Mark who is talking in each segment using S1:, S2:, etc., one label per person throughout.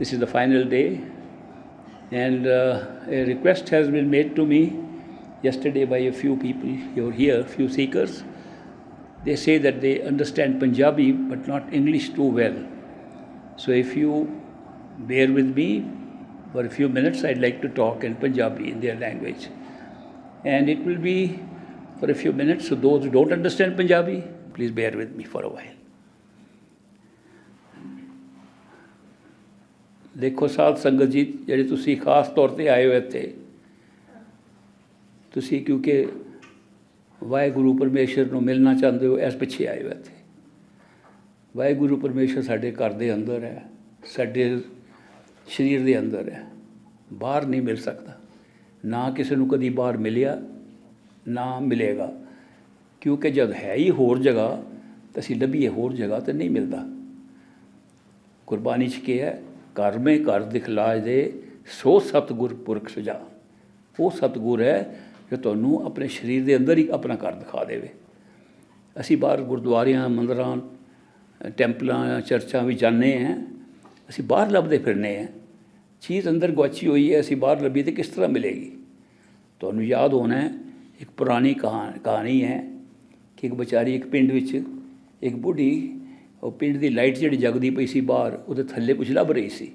S1: This is the final day, and a request has been made to me yesterday by a few people here, few seekers. They say that they understand Punjabi but not English too well. So if you bear with me for a few minutes, I'd like to talk in Punjabi, in their language. And it will be for a few minutes, so those who don't understand Punjabi, please bear with me for a while. ਦੇਖੋ ਸਾਧ ਸੰਗਤ ਜੀ, ਜਿਹੜੇ ਤੁਸੀਂ ਖਾਸ ਤੌਰ 'ਤੇ ਆਏ ਹੋ ਇੱਥੇ, ਤੁਸੀਂ ਕਿਉਂਕਿ ਵਾਹਿਗੁਰੂ ਪਰਮੇਸ਼ਰ ਨੂੰ ਮਿਲਣਾ ਚਾਹੁੰਦੇ ਹੋ, ਇਸ ਪਿੱਛੇ ਆਏ ਹੋ ਇੱਥੇ। ਵਾਹਿਗੁਰੂ ਪਰਮੇਸ਼ਰ ਸਾਡੇ ਘਰ ਦੇ ਅੰਦਰ ਹੈ, ਸਾਡੇ ਸਰੀਰ ਦੇ ਅੰਦਰ ਹੈ, ਬਾਹਰ ਨਹੀਂ ਮਿਲ ਸਕਦਾ। ਨਾ ਕਿਸੇ ਨੂੰ ਕਦੀ ਬਾਹਰ ਮਿਲਿਆ, ਨਾ ਮਿਲੇਗਾ, ਕਿਉਂਕਿ ਜਦ ਹੈ ਹੀ ਹੋਰ ਜਗ੍ਹਾ ਤਾਂ ਅਸੀਂ ਲੱਭੀਏ ਹੋਰ ਜਗ੍ਹਾ ਤਾਂ ਨਹੀਂ ਮਿਲਦਾ। ਗੁਰਬਾਣੀ 'ਚ ਕਿਹਾ, ਘਰ ਮੇਂ ਘਰ ਦਿਖਲਾਏ ਦੇ ਸੋ ਸਤਿਗੁਰ ਪੁਰਖ ਸੁਝਾ। ਉਹ ਸਤਿਗੁਰ ਹੈ ਜੋ ਤੁਹਾਨੂੰ ਆਪਣੇ ਸਰੀਰ ਦੇ ਅੰਦਰ ਹੀ ਆਪਣਾ ਘਰ ਦਿਖਾ ਦੇਵੇ। ਅਸੀਂ ਬਾਹਰ ਗੁਰਦੁਆਰਿਆਂ, ਮੰਦਰਾਂ, ਟੈਂਪਲਾਂ, ਚਰਚਾਂ ਵੀ ਜਾਂਦੇ ਹਾਂ, ਅਸੀਂ ਬਾਹਰ ਲੱਭਦੇ ਫਿਰਨੇ ਹਾਂ। ਚੀਜ਼ ਅੰਦਰ ਗੁਆਚੀ ਹੋਈ ਹੈ, ਅਸੀਂ ਬਾਹਰ ਲੱਭੀ ਤਾਂ ਕਿਸ ਤਰ੍ਹਾਂ ਮਿਲੇਗੀ? ਤੁਹਾਨੂੰ ਯਾਦ ਹੋਣਾ, ਇੱਕ ਪੁਰਾਣੀ ਕਹਾਣੀ ਹੈ ਕਿ ਇੱਕ ਵਿਚਾਰੀ ਇੱਕ ਪਿੰਡ ਵਿੱਚ ਇੱਕ ਬੁੱਢੀ, ਉਹ ਪਿੰਡ ਦੀ ਲਾਈਟ ਜਿਹੜੀ ਜਗਦੀ ਪਈ ਸੀ ਬਾਹਰ, ਉਹਦੇ ਥੱਲੇ ਕੁਛ ਲੱਭ ਰਹੀ ਸੀ।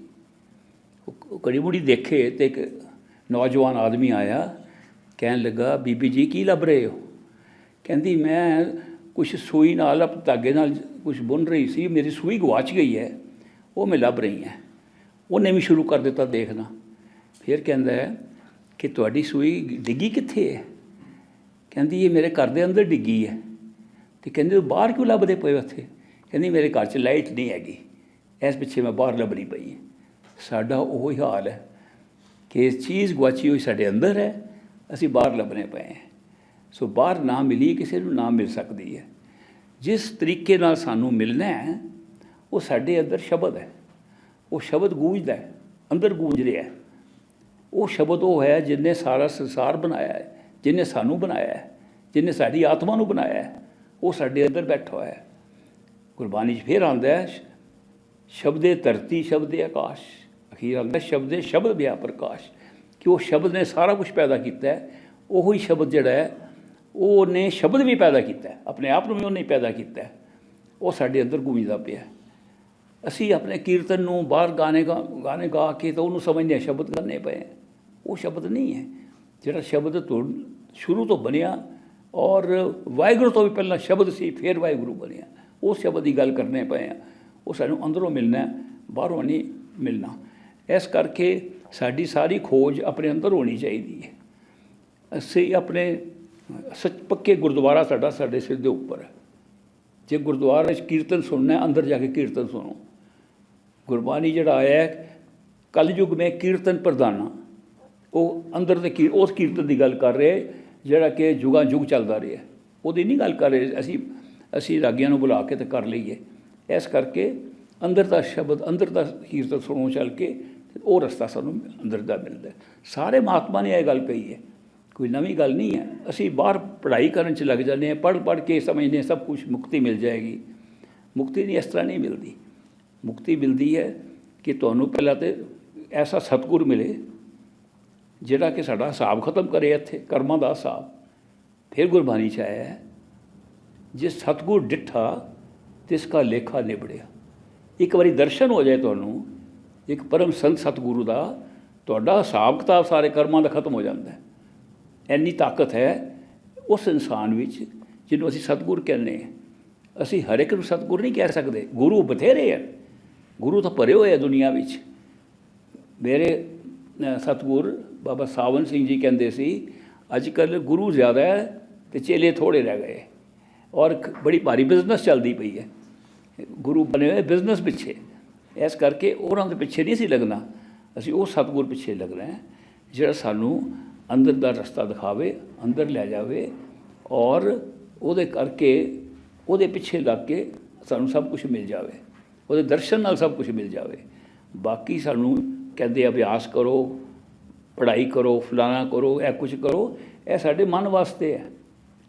S1: ਉਹ ਘੜੀ ਮੁੜੀ ਦੇਖੇ ਅਤੇ ਇੱਕ ਨੌਜਵਾਨ ਆਦਮੀ ਆਇਆ, ਕਹਿਣ ਲੱਗਾ, ਬੀਬੀ ਜੀ ਕੀ ਲੱਭ ਰਹੇ ਹੋ? ਕਹਿੰਦੀ, ਮੈਂ ਕੁਛ ਸੂਈ ਨਾਲ, ਧਾਗੇ ਨਾਲ ਕੁਛ ਬੁਣ ਰਹੀ ਸੀ, ਮੇਰੀ ਸੂਈ ਗਵਾਚ ਗਈ ਹੈ, ਉਹ ਮੈਂ ਲੱਭ ਰਹੀ ਹਾਂ। ਉਹਨੇ ਵੀ ਸ਼ੁਰੂ ਕਰ ਦਿੱਤਾ ਦੇਖਣਾ। ਫਿਰ ਕਹਿੰਦਾ ਕਿ ਤੁਹਾਡੀ ਸੂਈ ਡਿੱਗੀ ਕਿੱਥੇ ਹੈ? ਕਹਿੰਦੀ, ਇਹ ਮੇਰੇ ਘਰ ਦੇ ਅੰਦਰ ਡਿੱਗੀ ਹੈ। ਅਤੇ ਕਹਿੰਦੇ, ਬਾਹਰ ਕਿਉਂ ਲੱਭਦੇ ਪਏ ਉੱਥੇ? ਕਹਿੰਦੀ, ਮੇਰੇ ਘਰ 'ਚ ਲਾਈਟ ਨਹੀਂ ਹੈਗੀ, ਇਸ ਪਿੱਛੇ ਮੈਂ ਬਾਹਰ ਲੱਭਣੀ ਪਈ ਹੈ। ਸਾਡਾ ਉਹ ਹੀ ਹਾਲ ਹੈ ਕਿ ਚੀਜ਼ ਗੁਆਚੀ ਹੋਈ ਸਾਡੇ ਅੰਦਰ ਹੈ, ਅਸੀਂ ਬਾਹਰ ਲੱਭਣੇ ਪਏ ਹਾਂ। ਸੋ ਬਾਹਰ ਨਾ ਮਿਲੀ ਕਿਸੇ ਨੂੰ, ਨਾ ਮਿਲ ਸਕਦੀ ਹੈ। ਜਿਸ ਤਰੀਕੇ ਨਾਲ ਸਾਨੂੰ ਮਿਲਣਾ ਹੈ, ਉਹ ਸਾਡੇ ਅੰਦਰ ਸ਼ਬਦ ਹੈ। ਉਹ ਸ਼ਬਦ ਗੂੰਜਦਾ ਹੈ, ਅੰਦਰ ਗੂੰਜ ਰਿਹਾ ਹੈ। ਉਹ ਸ਼ਬਦ ਉਹ ਹੈ ਜਿਹਨੇ ਸਾਰਾ ਸੰਸਾਰ ਬਣਾਇਆ ਹੈ, ਜਿਹਨੇ ਸਾਨੂੰ ਬਣਾਇਆ ਹੈ, ਜਿਹਨੇ ਸਾਡੀ ਆਤਮਾ ਨੂੰ ਬਣਾਇਆ ਹੈ, ਉਹ ਸਾਡੇ ਅੰਦਰ ਬੈਠਾ ਹੋਇਆ ਹੈ। ਗੁਰਬਾਣੀ 'ਚ ਫਿਰ ਆਉਂਦਾ ਹੈ, ਸ਼ਬਦੇ ਧਰਤੀ ਸ਼ਬਦੇ ਆਕਾਸ਼, ਅਖੀਰ ਆਉਂਦਾ ਸ਼ਬਦੇ ਸ਼ਬਦ ਬਿਆ ਪ੍ਰਕਾਸ਼, ਕਿ ਉਹ ਸ਼ਬਦ ਨੇ ਸਾਰਾ ਕੁਛ ਪੈਦਾ ਕੀਤਾ ਹੈ। ਉਹੀ ਸ਼ਬਦ ਜਿਹੜਾ ਹੈ, ਉਹਨੇ ਸ਼ਬਦ ਵੀ ਪੈਦਾ ਕੀਤਾ ਹੈ, ਆਪਣੇ ਆਪ ਨੂੰ ਵੀ ਉਹਨੇ ਪੈਦਾ ਕੀਤਾ ਹੈ। ਉਹ ਸਾਡੇ ਅੰਦਰ ਗੂੰਜਦਾ ਪਿਆ। ਅਸੀਂ ਆਪਣੇ ਕੀਰਤਨ ਨੂੰ ਬਾਹਰ ਗਾਣੇ ਗਾ ਕੇ ਤਾਂ ਉਹਨੂੰ ਸਮਝਦੇ ਹਾਂ ਸ਼ਬਦ ਕਰਨੇ ਪਏ। ਉਹ ਸ਼ਬਦ ਨਹੀਂ ਹੈ। ਜਿਹੜਾ ਸ਼ਬਦ ਸ਼ੁਰੂ ਤੋਂ ਬਣਿਆ, ਔਰ ਵਾਹਿਗੁਰੂ ਤੋਂ ਵੀ ਪਹਿਲਾਂ ਸ਼ਬਦ ਸੀ, ਫਿਰ ਵਾਹਿਗੁਰੂ ਬਣਿਆ, ਉਸ ਸ਼ਬਦ ਦੀ ਗੱਲ ਕਰਨੇ ਪਏ ਆ। ਉਹ ਸਾਨੂੰ ਅੰਦਰੋਂ ਮਿਲਣਾ, ਬਾਹਰੋਂ ਨਹੀਂ ਮਿਲਣਾ। ਇਸ ਕਰਕੇ ਸਾਡੀ ਸਾਰੀ ਖੋਜ ਆਪਣੇ ਅੰਦਰ ਹੋਣੀ ਚਾਹੀਦੀ ਹੈ। ਅਸੀਂ ਆਪਣੇ ਪੱਕੇ ਗੁਰਦੁਆਰਾ ਸਾਡਾ ਸਾਡੇ ਸਿਰ ਦੇ ਉੱਪਰ ਹੈ। ਜੇ ਗੁਰਦੁਆਰੇ 'ਚ ਕੀਰਤਨ ਸੁਣਨਾ, ਅੰਦਰ ਜਾ ਕੇ ਕੀਰਤਨ ਸੁਣੋ। ਗੁਰਬਾਣੀ ਜਿਹੜਾ ਆਇਆ, ਕਲਯੁਗ ਮੇਂ ਕੀਰਤਨ ਪ੍ਰਧਾਨਾ, ਉਹ ਅੰਦਰ ਦੇ ਉਸ ਕੀਰਤਨ ਦੀ ਗੱਲ ਕਰ ਰਹੇ ਜਿਹੜਾ ਕਿ ਜੁਗਾਂ ਜੁਗ ਚੱਲਦਾ ਰਿਹਾ। ਉਹਦੀ ਨਹੀਂ ਗੱਲ ਕਰ ਰਹੇ ਅਸੀਂ ਰਾਗੀਆਂ ਨੂੰ ਬੁਲਾ ਕੇ ਤਾਂ ਕਰ ਲਈਏ। ਇਸ ਕਰਕੇ ਅੰਦਰ ਦਾ ਸ਼ਬਦ, ਅੰਦਰ ਦਾ ਕੀਰਤਨ ਸੁਣੋ ਚੱਲ ਕੇ, ਉਹ ਰਸਤਾ ਸਾਨੂੰ ਅੰਦਰ ਦਾ ਮਿਲਦਾ। ਸਾਰੇ ਮਹਾਤਮਾ ਨੇ ਇਹ ਗੱਲ ਕਹੀ ਹੈ, ਕੋਈ ਨਵੀਂ ਗੱਲ ਨਹੀਂ ਹੈ। ਅਸੀਂ ਬਾਹਰ ਪੜ੍ਹਾਈ ਕਰਨ 'ਚ ਲੱਗ ਜਾਂਦੇ ਹਾਂ, ਪੜ੍ਹ ਕੇ ਸਮਝਦੇ ਹਾਂ ਸਭ ਕੁਛ ਮੁਕਤੀ ਮਿਲ ਜਾਏਗੀ। ਮੁਕਤੀ ਨਹੀਂ, ਇਸ ਤਰ੍ਹਾਂ ਨਹੀਂ ਮਿਲਦੀ। ਮੁਕਤੀ ਮਿਲਦੀ ਹੈ ਕਿ ਤੁਹਾਨੂੰ ਪਹਿਲਾਂ ਤਾਂ ਐਸਾ ਸਤਿਗੁਰ ਮਿਲੇ ਜਿਹੜਾ ਕਿ ਸਾਡਾ ਹਿਸਾਬ ਖਤਮ ਕਰੇ, ਇੱਥੇ ਕਰਮਾਂ ਦਾ ਹਿਸਾਬ। ਫਿਰ ਗੁਰਬਾਣੀ 'ਚ ਆਇਆ ਹੈ, ਜਿਸ ਸਤਿਗੁਰ ਡਿੱਠਾ ਤਿਸ ਕਾ ਲੇਖਾ ਨਿਬੜਿਆ। ਇੱਕ ਵਾਰੀ ਦਰਸ਼ਨ ਹੋ ਜਾਏ ਤੁਹਾਨੂੰ ਇੱਕ ਪਰਮ ਸੰਤ ਸਤਿਗੁਰੂ ਦਾ, ਤੁਹਾਡਾ ਹਿਸਾਬ ਕਿਤਾਬ ਸਾਰੇ ਕਰਮਾਂ ਦਾ ਖਤਮ ਹੋ ਜਾਂਦਾ ਹੈ। ਇੰਨੀ ਤਾਕਤ ਹੈ ਉਸ ਇਨਸਾਨ ਵਿੱਚ ਜਿਹਨੂੰ ਅਸੀਂ ਸਤਿਗੁਰ ਕਹਿੰਦੇ ਹਾਂ। ਅਸੀਂ ਹਰ ਇੱਕ ਨੂੰ ਸਤਿਗੁਰ ਨਹੀਂ ਕਹਿ ਸਕਦੇ। ਗੁਰੂ ਬਥੇਰੇ ਹੈ, ਗੁਰੂ ਤਾਂ ਭਰੇ ਹੋਏ ਆ ਦੁਨੀਆ ਵਿੱਚ। ਮੇਰੇ ਸਤਿਗੁਰ ਬਾਬਾ ਸਾਵਨ ਸਿੰਘ ਜੀ ਕਹਿੰਦੇ ਸੀ, ਅੱਜ ਕੱਲ੍ਹ ਗੁਰੂ ਜ਼ਿਆਦਾ ਹੈ ਅਤੇ ਚੇਲੇ ਥੋੜ੍ਹੇ ਰਹਿ ਗਏ, ਔਰ ਬੜੀ ਭਾਰੀ ਬਿਜ਼ਨਸ ਚੱਲਦੀ ਪਈ ਹੈ। ਗੁਰੂ ਬਣੇ ਹੋਏ ਬਿਜ਼ਨਸ ਪਿੱਛੇ। ਇਸ ਕਰਕੇ ਉਹਨਾਂ ਦੇ ਪਿੱਛੇ ਨਹੀਂ ਸੀ ਲੱਗਣਾ, ਅਸੀਂ ਉਹ ਸਤਿਗੁਰ ਪਿੱਛੇ ਲੱਗਣਾ ਹੈ ਜਿਹੜਾ ਸਾਨੂੰ ਅੰਦਰ ਦਾ ਰਸਤਾ ਦਿਖਾਵੇ, ਅੰਦਰ ਲੈ ਜਾਵੇ, ਔਰ ਉਹਦੇ ਕਰਕੇ ਉਹਦੇ ਪਿੱਛੇ ਲੱਗ ਕੇ ਸਾਨੂੰ ਸਭ ਕੁਛ ਮਿਲ ਜਾਵੇ, ਉਹਦੇ ਦਰਸ਼ਨ ਨਾਲ ਸਭ ਕੁਛ ਮਿਲ ਜਾਵੇ। ਬਾਕੀ ਸਾਨੂੰ ਕਹਿੰਦੇ ਅਭਿਆਸ ਕਰੋ, ਪੜ੍ਹਾਈ ਕਰੋ, ਫਲਾਣਾ ਕਰੋ, ਇਹ ਕੁਛ ਕਰੋ, ਇਹ ਸਾਡੇ ਮਨ ਵਾਸਤੇ ਹੈ।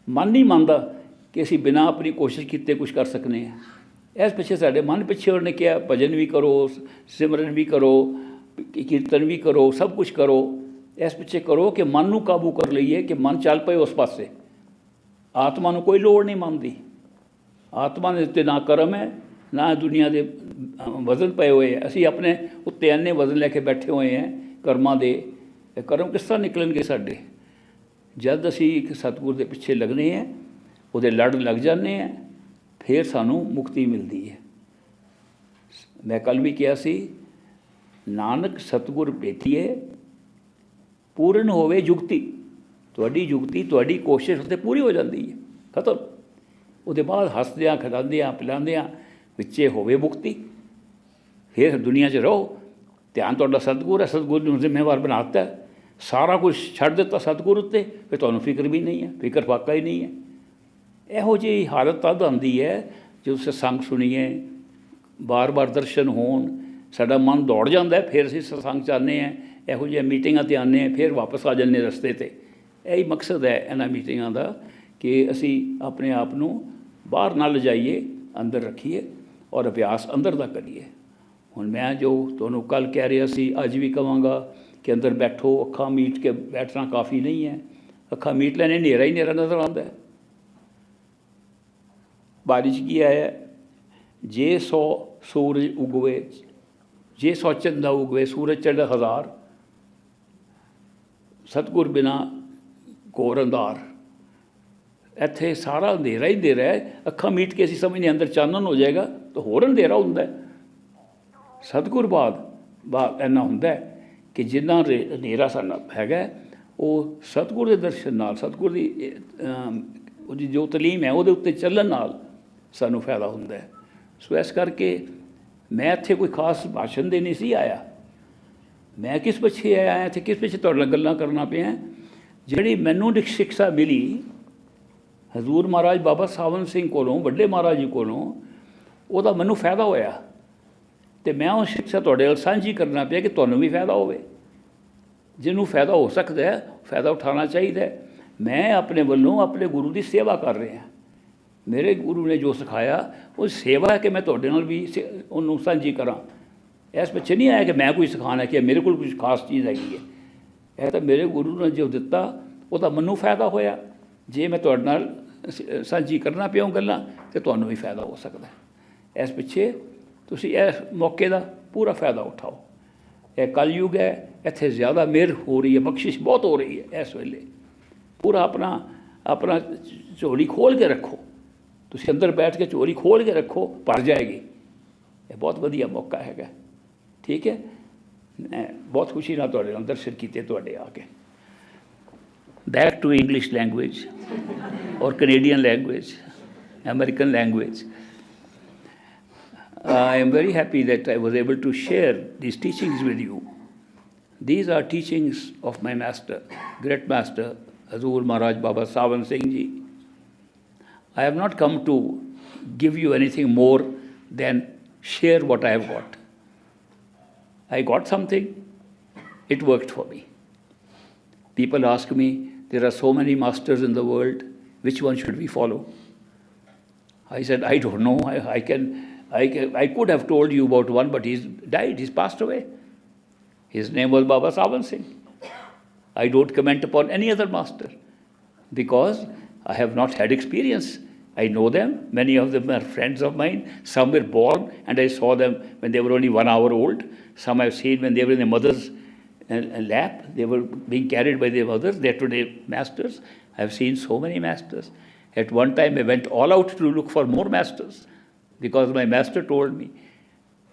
S1: ਮਨ ਨਹੀਂ ਮੰਨਦਾ ਕਿ ਅਸੀਂ ਬਿਨਾਂ ਆਪਣੀ ਕੋਸ਼ਿਸ਼ ਕੀਤੇ ਕੁਛ ਕਰ ਸਕਨੇ ਹਾਂ। ਇਸ ਪਿੱਛੇ ਸਾਡੇ ਮਨ ਪਿੱਛੇ ਉਹਨੇ ਕਿਹਾ ਭਜਨ ਵੀ ਕਰੋ, ਸਿਮਰਨ ਵੀ ਕਰੋ, ਕੀਰਤਨ ਵੀ ਕਰੋ, ਸਭ ਕੁਝ ਕਰੋ। ਇਸ ਪਿੱਛੇ ਕਰੋ ਕਿ ਮਨ ਨੂੰ ਕਾਬੂ ਕਰ ਲਈਏ, ਕਿ ਮਨ ਚੱਲ ਪਏ ਉਸ ਪਾਸੇ। ਆਤਮਾ ਨੂੰ ਕੋਈ ਲੋੜ ਨਹੀਂ ਮਨ ਦੀ। ਆਤਮਾ ਦੇ ਉੱਤੇ ਨਾ ਕਰਮ ਹੈ, ਨਾ ਦੁਨੀਆ ਦੇ ਵਜ਼ਨ ਪਏ ਹੋਏ ਹੈ। ਅਸੀਂ ਆਪਣੇ ਉੱਤੇ ਇੰਨੇ ਵਜ਼ਨ ਲੈ ਕੇ ਬੈਠੇ ਹੋਏ ਹਾਂ ਕਰਮਾਂ ਦੇ। ਇਹ ਕਰਮ ਕਿਸ ਤਰ੍ਹਾਂ ਨਿਕਲਣਗੇ ਸਾਡੇ? ਜਦ ਅਸੀਂ ਇੱਕ ਸਤਿਗੁਰ ਦੇ ਪਿੱਛੇ ਲੱਗਦੇ ਹਾਂ, ਉਹਦੇ ਲੜ ਲੱਗ ਜਾਂਦੇ ਹਾਂ, ਫਿਰ ਸਾਨੂੰ ਮੁਕਤੀ ਮਿਲਦੀ ਹੈ। ਮੈਂ ਕੱਲ੍ਹ ਵੀ ਕਿਹਾ ਸੀ, ਨਾਨਕ ਸਤਿਗੁਰ ਭੇਟੀਏ ਪੂਰਨ ਹੋਵੇ ਜੁਗਤੀ। ਤੁਹਾਡੀ ਜੁਗਤੀ, ਤੁਹਾਡੀ ਕੋਸ਼ਿਸ਼ ਉੱਤੇ ਪੂਰੀ ਹੋ ਜਾਂਦੀ ਹੈ, ਖਤਮ। ਉਹਦੇ ਬਾਅਦ ਹੱਸਦਿਆਂ, ਖਿਲਾਉਂਦਿਆਂ, ਪਿਲਾਉਂਦਿਆਂ ਵਿੱਚੇ ਹੋਵੇ ਮੁਕਤੀ। ਫਿਰ ਦੁਨੀਆ 'ਚ ਰਹੋ। ਧਿਆਨ ਤੁਹਾਡਾ ਸਤਿਗੁਰ ਹੈ, ਸਤਿਗੁਰ ਨੂੰ ਜ਼ਿੰਮੇਵਾਰ ਬਣਾ ਦਿੱਤਾ, ਸਾਰਾ ਕੁਛ ਛੱਡ ਦਿੱਤਾ ਸਤਿਗੁਰ ਉੱਤੇ, ਫਿਰ ਤੁਹਾਨੂੰ ਫਿਕਰ ਵੀ ਨਹੀਂ ਹੈ, ਫਿਕਰ ਫਾਕਾ ਹੀ ਨਹੀਂ ਹੈ। ਇਹੋ ਜਿਹੀ ਹਾਲਤ ਤਦ ਆਉਂਦੀ ਹੈ ਜਦੋਂ ਸਤਸੰਗ ਸੁਣੀਏ, ਬਾਰ-ਬਾਰ ਦਰਸ਼ਨ ਹੋਣ, ਸਾਡਾ ਮਨ ਦੌੜ ਜਾਂਦਾ, ਫਿਰ ਅਸੀਂ ਸਤਸੰਗ ਚਾਹੁੰਦੇ ਹਾਂ, ਇਹੋ ਜਿਹੀਆਂ ਮੀਟਿੰਗਾਂ 'ਤੇ ਆਉਂਦੇ ਹਾਂ, ਫਿਰ ਵਾਪਸ ਆ ਜਾਂਦੇ ਰਸਤੇ 'ਤੇ। ਇਹੀ ਮਕਸਦ ਹੈ ਇਹਨਾਂ ਮੀਟਿੰਗਾਂ ਦਾ, ਕਿ ਅਸੀਂ ਆਪਣੇ ਆਪ ਨੂੰ ਬਾਹਰ ਨਾ ਲਿਜਾਈਏ, ਅੰਦਰ ਰੱਖੀਏ ਔਰ ਅਭਿਆਸ ਅੰਦਰ ਦਾ ਕਰੀਏ। ਹੁਣ ਮੈਂ ਜੋ ਤੁਹਾਨੂੰ ਕੱਲ੍ਹ ਕਹਿ ਰਿਹਾ ਸੀ, ਅੱਜ ਵੀ ਕਹਾਂਗਾ ਕਿ ਅੰਦਰ ਬੈਠੋ। ਅੱਖਾਂ ਮੀਟ ਕੇ ਬੈਠਣਾ ਕਾਫੀ ਨਹੀਂ ਹੈ। ਅੱਖਾਂ ਮੀਟ ਲੈਣੇ, ਹਨੇਰਾ ਹੀ ਹਨੇਰਾ ਨਜ਼ਰ ਆਉਂਦਾ ਹੈ। ਬਾਣੀ 'ਚ ਕੀ ਆਇਆ? ਜੇ 100 ਸੂਰਜ ਉਗਵੇ, ਜੇ 100 ਚੰਦਾ ਉਗਵੇ, ਸੂਰਜ ਚੜ੍ਹੇ 1000, ਸਤਿਗੁਰ ਬਿਨਾ ਘੋਰ ਅੰਧਾਰ। ਇੱਥੇ ਸਾਰਾ ਅੰਧੇਰਾ ਹੀ ਅੰਧੇਰਾ ਹੈ। ਅੱਖਾਂ ਮੀਟ ਕੇ ਅਸੀਂ ਸਮਝਦੇ ਅੰਦਰ ਚਾਨਣ ਹੋ ਜਾਏਗਾ, ਤਾਂ ਹੋਰ ਅੰਧੇਰਾ ਹੁੰਦਾ ਹੈ। ਸਤਿਗੁਰ ਬਾਅਦ ਇੰਨਾ ਹੁੰਦਾ ਕਿ ਜਿੰਨਾ ਹਨੇਰਾ ਸਾਡਾ ਹੈਗਾ, ਉਹ ਸਤਿਗੁਰ ਦੇ ਦਰਸ਼ਨ ਨਾਲ, ਸਤਿਗੁਰ ਦੀ ਉਹਦੀ ਜੋ ਤਲੀਮ ਹੈ ਉਹਦੇ ਉੱਤੇ ਚੱਲਣ ਨਾਲ ਸਾਨੂੰ ਫਾਇਦਾ ਹੁੰਦਾ ਹੈ। ਸੋ ਇਸ ਕਰਕੇ ਮੈਂ ਇੱਥੇ ਕੋਈ ਖਾਸ ਭਾਸ਼ਣ ਦੇ ਨਹੀਂ ਸੀ ਆਇਆ। ਮੈਂ ਕਿਸ ਪਿੱਛੇ ਆਇਆ ਇੱਥੇ, ਕਿਸ ਪਿੱਛੇ ਤੁਹਾਡੇ ਨਾਲ ਗੱਲਾਂ ਕਰਨਾ ਪਿਆ? ਜਿਹੜੀ ਮੈਨੂੰ ਸਿਕਸ਼ਾ ਮਿਲੀ ਹਜ਼ੂਰ ਮਹਾਰਾਜ ਬਾਬਾ ਸਾਵਨ ਸਿੰਘ ਕੋਲੋਂ, ਵੱਡੇ ਮਹਾਰਾਜ ਜੀ ਕੋਲੋਂ, ਉਹਦਾ ਮੈਨੂੰ ਫਾਇਦਾ ਹੋਇਆ, ਅਤੇ ਮੈਂ ਉਹ ਸਿਕਸ਼ਾ ਤੁਹਾਡੇ ਨਾਲ ਸਾਂਝੀ ਕਰਨਾ ਪਿਆ ਕਿ ਤੁਹਾਨੂੰ ਵੀ ਫਾਇਦਾ ਹੋਵੇ। ਜਿਹਨੂੰ ਫਾਇਦਾ ਹੋ ਸਕਦਾ ਹੈ, ਫਾਇਦਾ ਉਠਾਉਣਾ ਚਾਹੀਦਾ। ਮੈਂ ਆਪਣੇ ਵੱਲੋਂ ਆਪਣੇ ਗੁਰੂ ਦੀ ਸੇਵਾ ਕਰ ਰਿਹਾ। ਮੇਰੇ ਗੁਰੂ ਨੇ ਜੋ ਸਿਖਾਇਆ ਉਹ ਸੇਵਾ ਹੈ, ਕਿ ਮੈਂ ਤੁਹਾਡੇ ਨਾਲ ਵੀ ਉਹਨੂੰ ਸਾਂਝੀ ਕਰਾਂ। ਇਸ ਪਿੱਛੇ ਨਹੀਂ ਆਇਆ ਕਿ ਮੈਂ ਕੋਈ ਸਿਖਾਉਣਾ, ਕਿ ਮੇਰੇ ਕੋਲ ਕੁਝ ਖਾਸ ਚੀਜ਼ ਹੈਗੀ ਹੈ। ਇਹ ਤਾਂ ਮੇਰੇ ਗੁਰੂ ਨੇ ਜੋ ਦਿੱਤਾ ਉਹਦਾ ਮੈਨੂੰ ਫਾਇਦਾ ਹੋਇਆ। ਜੇ ਮੈਂ ਤੁਹਾਡੇ ਨਾਲ ਸਾਂਝੀ ਕਰਨਾ ਪਿਆ ਗੱਲਾਂ, ਤਾਂ ਤੁਹਾਨੂੰ ਵੀ ਫਾਇਦਾ ਹੋ ਸਕਦਾ। ਇਸ ਪਿੱਛੇ ਤੁਸੀਂ ਇਸ ਮੌਕੇ ਦਾ ਪੂਰਾ ਫਾਇਦਾ ਉਠਾਓ। ਇਹ ਕਲਯੁਗ ਹੈ, ਇੱਥੇ ਜ਼ਿਆਦਾ ਮਿਹਰ ਹੋ ਰਹੀ ਹੈ, ਬਖਸ਼ਿਸ਼ ਬਹੁਤ ਹੋ ਰਹੀ ਹੈ। ਇਸ ਵੇਲੇ ਪੂਰਾ ਆਪਣਾ ਝੋਲੀ ਖੋਲ੍ਹ ਕੇ ਰੱਖੋ। ਤੁਸੀਂ ਅੰਦਰ ਬੈਠ ਕੇ ਝੋਲੀ ਖੋਲ੍ਹ ਕੇ ਰੱਖੋ, ਭਰ ਜਾਏਗੀ। ਇਹ ਬਹੁਤ ਵਧੀਆ ਮੌਕਾ ਹੈਗਾ। ਠੀਕ ਹੈ, ਮੈਂ ਬਹੁਤ ਖੁਸ਼ੀ ਨਾਲ ਤੁਹਾਡੇ ਨਾਲ ਦਰਸ਼ਨ ਕੀਤੇ ਤੁਹਾਡੇ ਆ ਕੇ। ਬੈਕ ਟੂ ਇੰਗਲਿਸ਼ ਲੈਂਗੁਏਜ ਔਰ Canadian language, American language. I am very happy that I was able to share these teachings with you. These are teachings of my master, great master, Hazur Maharaj Baba Sawan Singh Ji. I have not come to give you anything more than share what I have got. I got something, it worked for me. People ask me, there are so many masters in the world, which one should we follow? I said, I don't know. I could have told you about one, but he's died, he's passed away. His name was Baba Sawan Singh. I don't comment upon any other master because I have not had experience. I know them. Many of them are friends of mine. Some were born and I saw them when they were only 1 hour old. Some I've seen when they were in their mother's lap. They were being carried by their mothers. They're today masters. I've seen so many masters. At one time I went all out to look for more masters, because my master told me,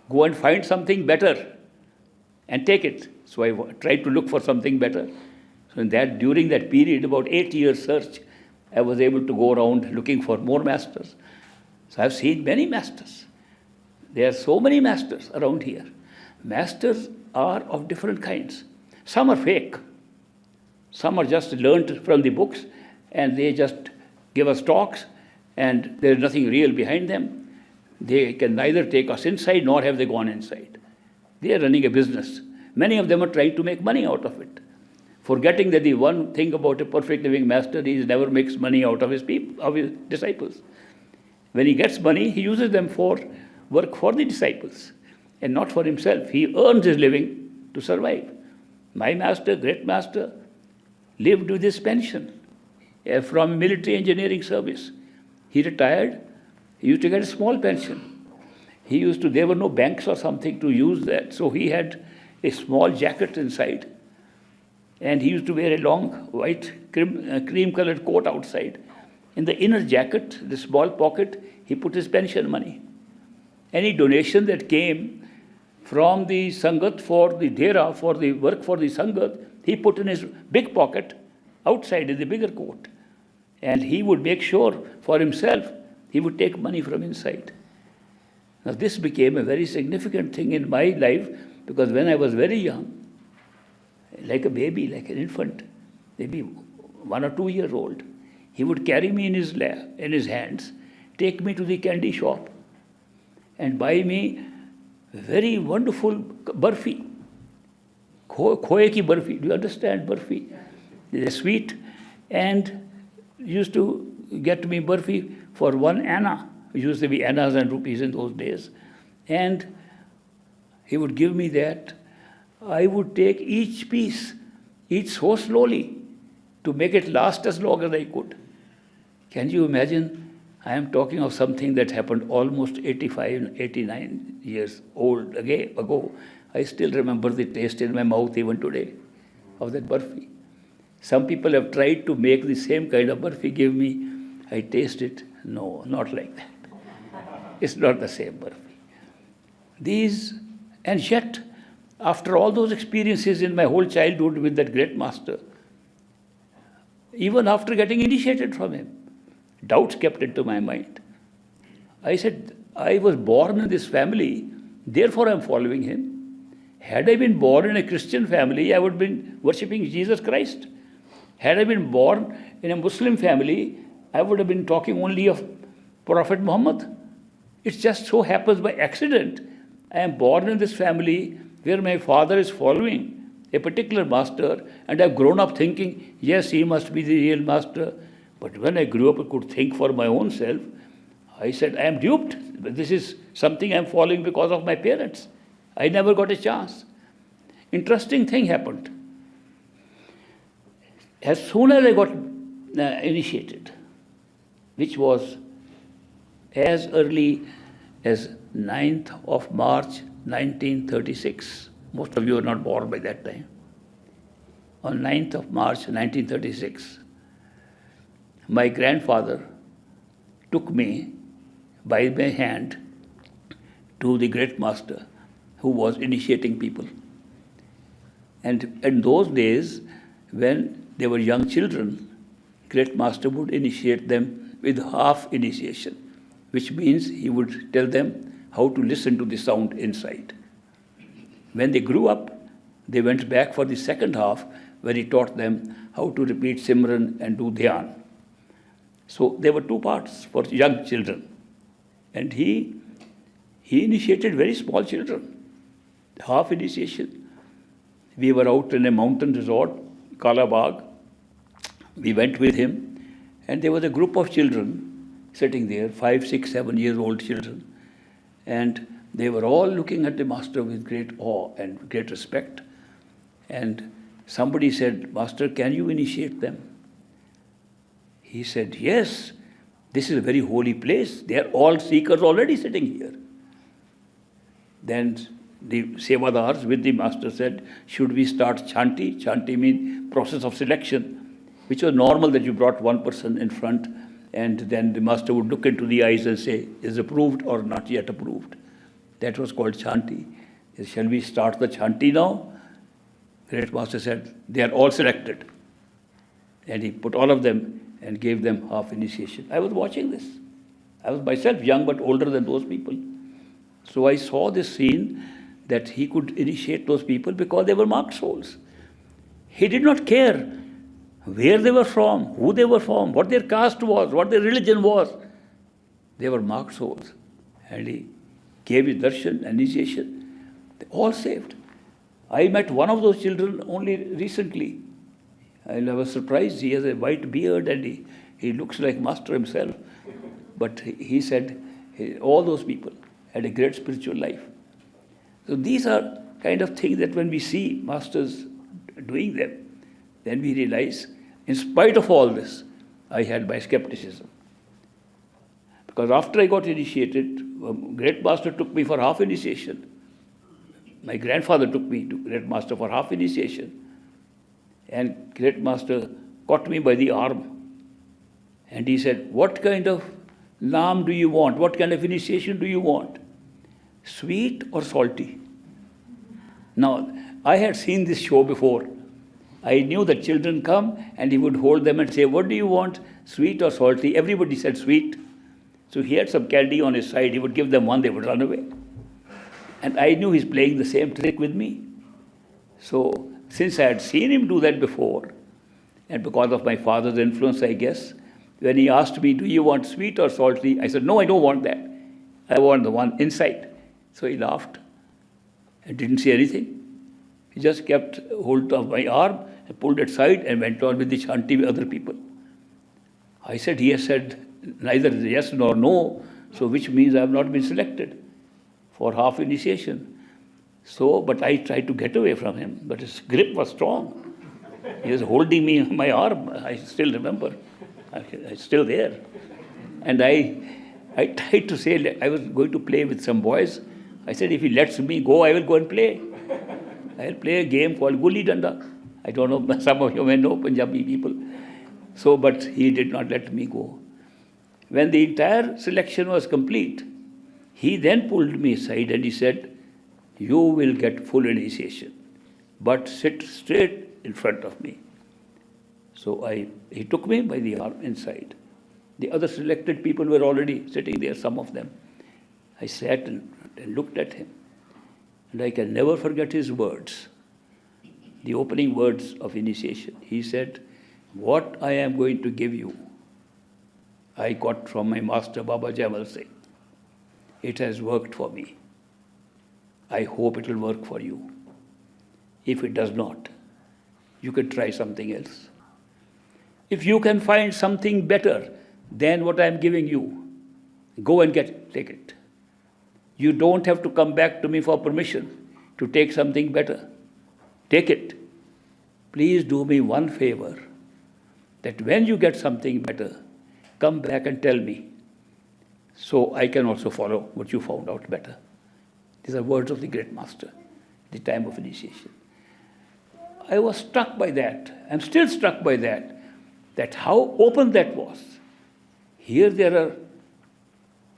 S1: go and find something better and take it. So I tried to look for something better. So during that period, about 8 years search, I was able to go around looking for more masters. So I've seen many masters. There are so many masters around here. Masters are of different kinds. Some are fake. Some are just learnt from the books and they just give us talks and there's nothing real behind them. They can neither take us inside nor have they gone inside. They are running a business. Many of them are trying to make money out of it, forgetting that the one thing about a perfect living master is he never makes money out of his disciples. When he gets money, he uses them for work for the disciples and not for himself. He earns his living to survive. My master, great master, lived with his pension from military engineering service. He retired. He used to get a small pension. There were no banks or something to use that, so he had a small jacket inside. And he used to wear a long white cream-colored coat outside. In the inner jacket, the small pocket, he put his pension money. Any donation that came from the Sangat for the Dera, for the work for the Sangat, he put in his big pocket outside in the bigger coat. And he would make sure for himself, he would take money from inside. Now this became a very significant thing in my life, because when I was very young, like a baby, like an infant, maybe 1 or 2 years old, he would carry me in his hands, take me to the candy shop, and buy me very wonderful barfi. Khoe ki barfi. Do you understand barfi? It's sweet, and used to get me barfi for 1 anna. It used to be annas and rupees in those days. And he would give me that. I would take each piece, eat so slowly to make it last as long as I could. Can you imagine? I am talking of something that happened almost 85, 89 years old ago. I still remember the taste in my mouth even today of that barfi. Some people have tried to make the same kind of barfi, give me. I taste it. No, not like that. It's not the same barfi. And yet, after all those experiences in my whole childhood with that great master, even after getting initiated from him, doubts kept into my mind. I said, I was born in this family, therefore I'm following him. Had I been born in a Christian family, I would have been worshipping Jesus Christ. Had I been born in a Muslim family, I would have been talking only of Prophet Muhammad. It just so happens by accident, I am born in this family where my father is following a particular master, and I've grown up thinking, yes, he must be the real master. But when I grew up and could think for my own self, I said, I am duped. This is something I am following because of my parents. I never got a chance. Interesting thing happened. As soon as I got initiated, which was as early as 9th of March 1936. Most of you are not born by that time. On 9th of March 1936, my grandfather took me by my hand to the great master who was initiating people. And in those days, when they were young children, great master would initiate them with half initiation, which means he would tell them how to listen to the sound inside. When they grew up, they went back for the second half, where he taught them how to repeat Simran and do Dhyan. So there were 2 parts for young children. And he initiated very small children, half initiation. We were out in a mountain resort, Kalabag. We went with him, and there was a group of children sitting there, 5, 6, 7 years old children. And they were all looking at the master with great awe and great respect. And somebody said, Master, can you initiate them? He said, yes, this is a very holy place. They are all seekers already sitting here. Then the sevadars with the master said, should we start chanti? Chanti means process of selection, which was normal that you brought one person in front, and then the master would look into the eyes and say, is approved or not yet approved. That was called chanti. Shall we start the chanti now? Great master said, they are all selected. And he put all of them and gave them half initiation. I was watching this. I was myself young but older than those people. So I saw this scene that he could initiate those people because they were marked souls. He did not care where they were from, who they were from, what their caste was, what their religion was. They were marked souls. And he gave his darshan, initiation. They all saved. I met one of those children only recently. I was surprised. He has a white beard and he looks like master himself. But he said all those people had a great spiritual life. So these are kind of things that when we see masters doing them, then we realize, in spite of all this, I had my skepticism. Because after I got initiated, great master took me for half initiation. My grandfather took me to great master for half initiation. And great master caught me by the arm. And he said, what kind of naam do you want? What kind of initiation do you want? Sweet or salty? Now, I had seen this show before. I knew that children come and he would hold them and say, what do you want, sweet or salty? Everybody said sweet. So he had some candy on his side. He would give them one, they would run away. And I knew he's playing the same trick with me. So since I had seen him do that before, and because of my father's influence, I guess, when he asked me, do you want sweet or salty? I said, no, I don't want that. I want the one inside. So he laughed and didn't say anything. He just kept hold of my arm and pulled it aside and went on with the chanting with other people. I said, he has said neither yes nor no, so which means I have not been selected for half initiation. So, but I tried to get away from him, but his grip was strong. He was holding me on my arm. I still remember. I'm still there. And I tried to say, I was going to play with some boys. I said, if he lets me go, I will go and play. I will play a game called Gulli Danda. I don't know, some of you may know Punjabi people. So, but he did not let me go. When the entire selection was complete, he then pulled me aside and he said, you will get full initiation, but sit straight in front of me. So he took me by the arm inside. The other selected people were already sitting there, some of them. I sat and looked at him. And I can never forget his words, the opening words of initiation. He said, what I am going to give you, I got from my master Baba Jamal Singh. It has worked for me. I hope it will work for you. If it does not, you can try something else. If you can find something better than what I am giving you, go and take it. You don't have to come back to me for permission to take something better. Take it. Please do me one favor, that when you get something better, come back and tell me, so I can also follow what you found out better. These are words of the great master at the time of initiation. I was struck by that. I'm still struck by that how open that was. Here there are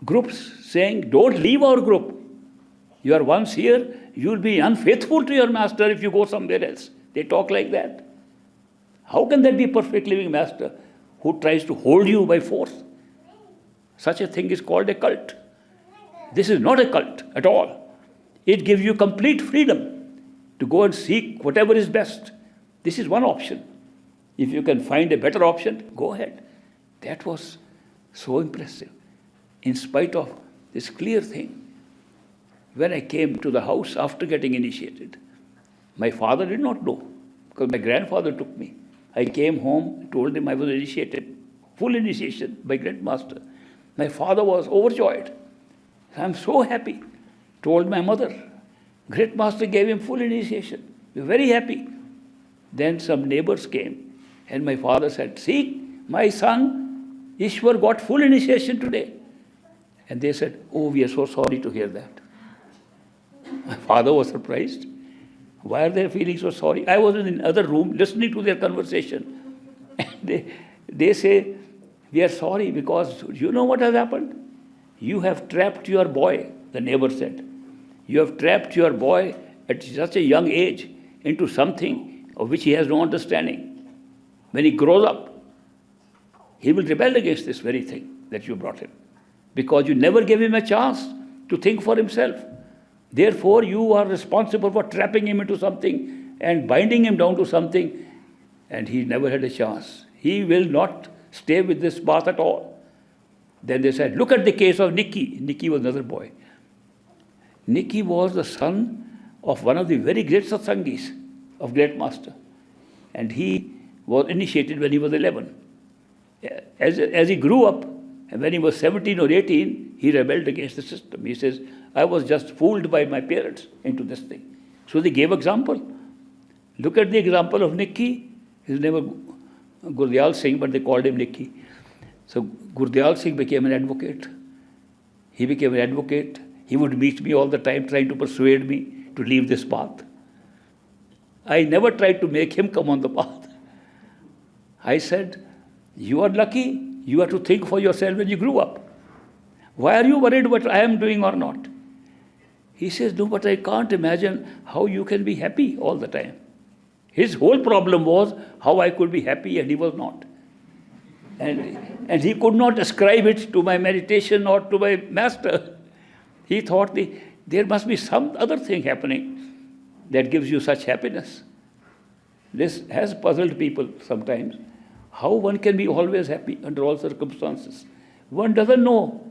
S1: groups saying, don't leave our group. You are once here, you will be unfaithful to your master if you go somewhere else. They talk like that. How can that be a perfect living master who tries to hold you by force? Such a thing is called a cult. This is not a cult at all. It gives you complete freedom to go and seek whatever is best. This is one option. If you can find a better option, go ahead. That was so impressive. In spite of this clear thing, when I came to the house after getting initiated, my father did not know, because my grandfather took me. I came home, told him I was initiated, full initiation by great master. My father was overjoyed. I'm so happy. Told my mother, great master gave him full initiation. We were very happy. Then some neighbors came, and my father said, see, my son Ishwar got full initiation today. And they said, oh, we are so sorry to hear that. My father was surprised. Why are they feeling so sorry? I was in another room listening to their conversation. And they say, we are sorry because you know what has happened? You have trapped your boy, the neighbor said. You have trapped your boy at such a young age into something of which he has no understanding. When he grows up, he will rebel against this very thing that you brought him, because you never gave him a chance to think for himself. Therefore, you are responsible for trapping him into something and binding him down to something, and he never had a chance. He will not stay with this path at all. Then they said, look at the case of Nicky. Nicky was another boy. Nicky was the son of one of the very great satsangis of great master. And he was initiated when he was 11. As he grew up, And when he was 17 or 18, he rebelled against the system. He says, I was just fooled by my parents into this thing. So they gave example. Look at the example of Nikki. His name was Gurdial Singh, but they called him Nikki. So Gurdial Singh became an advocate. He became an advocate. He would meet me all the time, trying to persuade me to leave this path. I never tried to make him come on the path. I said, you are lucky. You have to think for yourself when you grew up. Why are you worried what I am doing or not? He says, no, but I can't imagine how you can be happy all the time. His whole problem was how I could be happy and he was not. And he could not ascribe it to my meditation or to my master. He thought there must be some other thing happening that gives you such happiness. This has puzzled people sometimes. How one can be always happy under all circumstances. One doesn't know.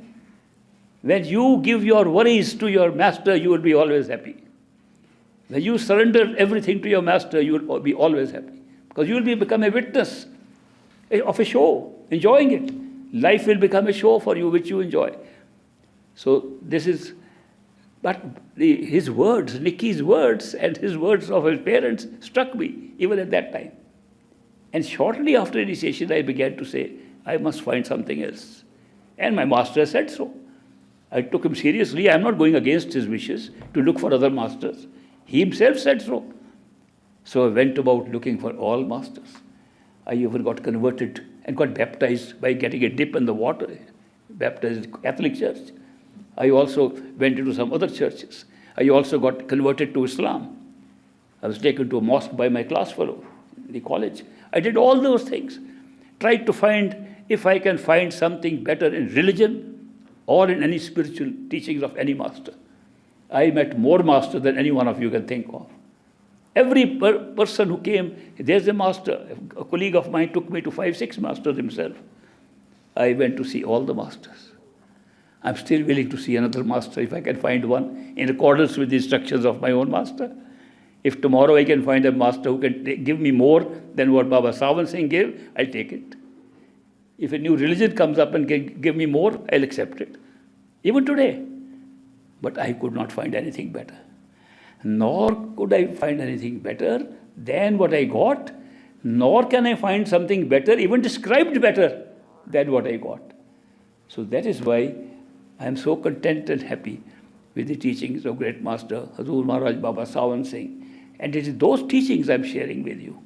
S1: When you give your worries to your master, you will be always happy. When you surrender everything to your master, you will be always happy. Because you will become a witness of a show, enjoying it. Life will become a show for you, which you enjoy. So this is, but his words, Nikki's words and his words of his parents struck me, even at that time. And shortly after initiation, I began to say, I must find something else. And my master said so. I took him seriously. I am not going against his wishes to look for other masters. He himself said so. So I went about looking for all masters. I even got converted and got baptized by getting a dip in the water, baptized in the Catholic Church. I also went into some other churches. I also got converted to Islam. I was taken to a mosque by my class fellow in the college. I did all those things. Tried to find if I can find something better in religion or in any spiritual teachings of any master. I met more masters than any one of you can think of. Every person who came, there's a master. A colleague of mine took me to 5-6 masters himself. I went to see all the masters. I'm still willing to see another master if I can find one in accordance with the instructions of my own master. If tomorrow I can find a master who can give me more than what Baba Sawan Singh gave, I'll take it. If a new religion comes up and can give me more, I'll accept it. Even today. But I could not find anything better. Nor could I find anything better than what I got, nor can I find something better, even described better than what I got. So that is why I am so content and happy with the teachings of great Master Hazur Maharaj Baba Sawan Singh. And it is those teachings I am sharing with you.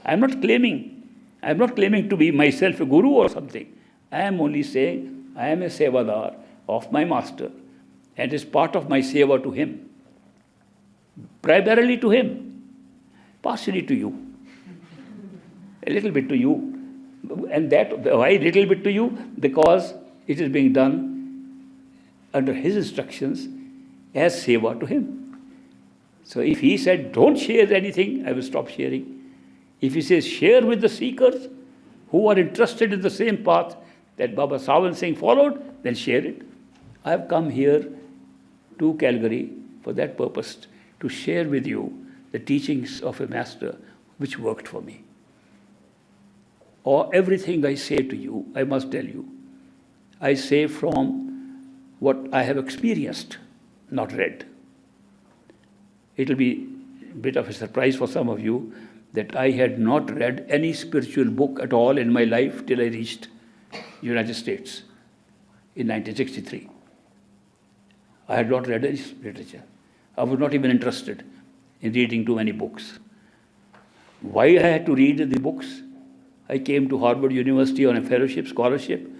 S1: I am not claiming to be myself a guru or something. I am only saying I am a sevadar of my master and is part of my seva to him. Primarily to him, partially to you, a little bit to you. And that, why little bit to you? Because it is being done under his instructions as seva to him. So if he said, don't share anything, I will stop sharing. If he says, share with the seekers who are interested in the same path that Baba Sawan Singh followed, then share it. I have come here to Calgary for that purpose, to share with you the teachings of a master which worked for me. Or everything I say to you, I must tell you, I say from what I have experienced, not read. It will be a bit of a surprise for some of you that I had not read any spiritual book at all in my life till I reached United States in 1963. I had not read any literature. I was not even interested in reading too many books. Why I had to read the books? I came to Harvard University on a fellowship, scholarship.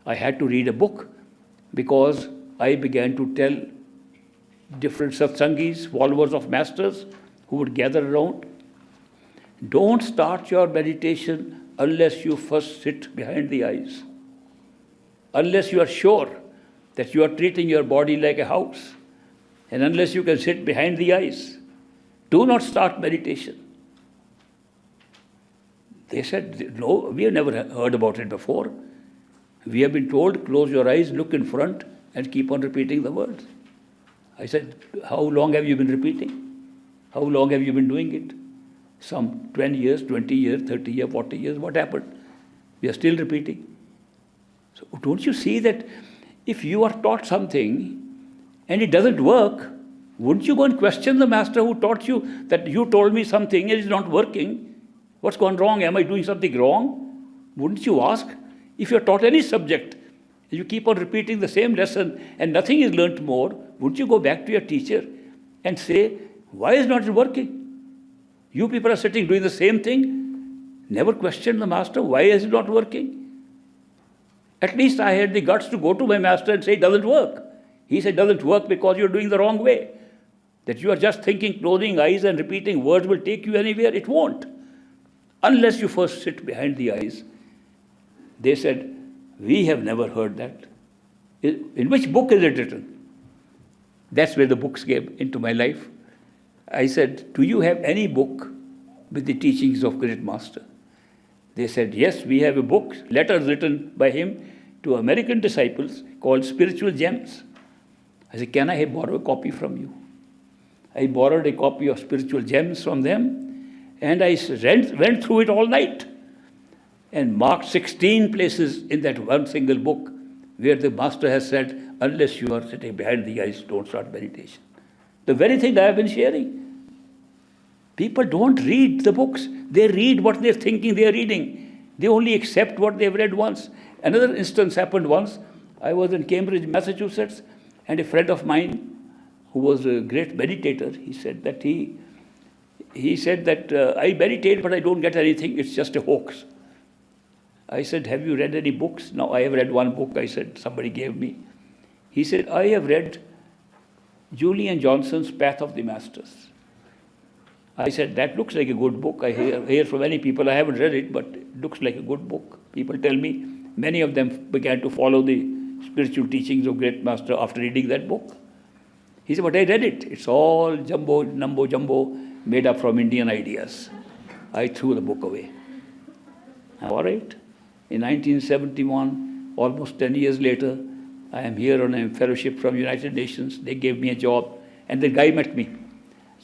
S1: I had to read a book because I began to tell different satsangis, followers of masters who would gather around, don't start your meditation unless you first sit behind the eyes. Unless you are sure that you are treating your body like a house, and unless you can sit behind the eyes, do not start meditation. They said, no, we have never heard about it before. We have been told, close your eyes, look in front, and keep on repeating the words. I said, how long have you been repeating? How long have you been doing it? Some 20 years, 20 years, 30 years, 40 years. What happened? We are still repeating. So don't you see that if you are taught something and it doesn't work, wouldn't you go and question the master who taught you that you told me something and it's not working? What's gone wrong? Am I doing something wrong? Wouldn't you ask? If you're taught any subject, you keep on repeating the same lesson and nothing is learnt more, wouldn't you go back to your teacher and say, why is not it working? You people are sitting doing the same thing. Never question the master, why is it not working? At least I had the guts to go to my master and say, it doesn't work. He said, it doesn't work because you're doing the wrong way. That you are just thinking, closing eyes and repeating words will take you anywhere. It won't. Unless you first sit behind the eyes. They said, we have never heard that. In which book is it written? That's where the books came into my life. I said, do you have any book with the teachings of great master? They said, yes, we have a book, letters written by him to American disciples called Spiritual Gems. I said, can I borrow a copy from you? I borrowed a copy of Spiritual Gems from them, and I went through it all night and marked 16 places in that one single book where the master has said, unless you are sitting behind the eyes, don't start meditation. The very thing I have been sharing. People don't read the books. They read what they're thinking they're reading. They only accept what they've read once. Another instance happened once. I was in Cambridge, Massachusetts, and a friend of mine who was a great meditator, he said that I meditate, but I don't get anything. It's just a hoax. I said, have you read any books? No, I have read one book, I said, somebody gave me. He said, I have read Julian Johnson's Path of the Masters. I said, that looks like a good book. I hear from many people, I haven't read it, but it looks like a good book. People tell me many of them began to follow the spiritual teachings of great master after reading that book. He said, but I read it. It's all jumbo, made up from Indian ideas. I threw the book away. All right. In 1971, almost 10 years later, I am here on a fellowship from United Nations. They gave me a job, and the guy met me.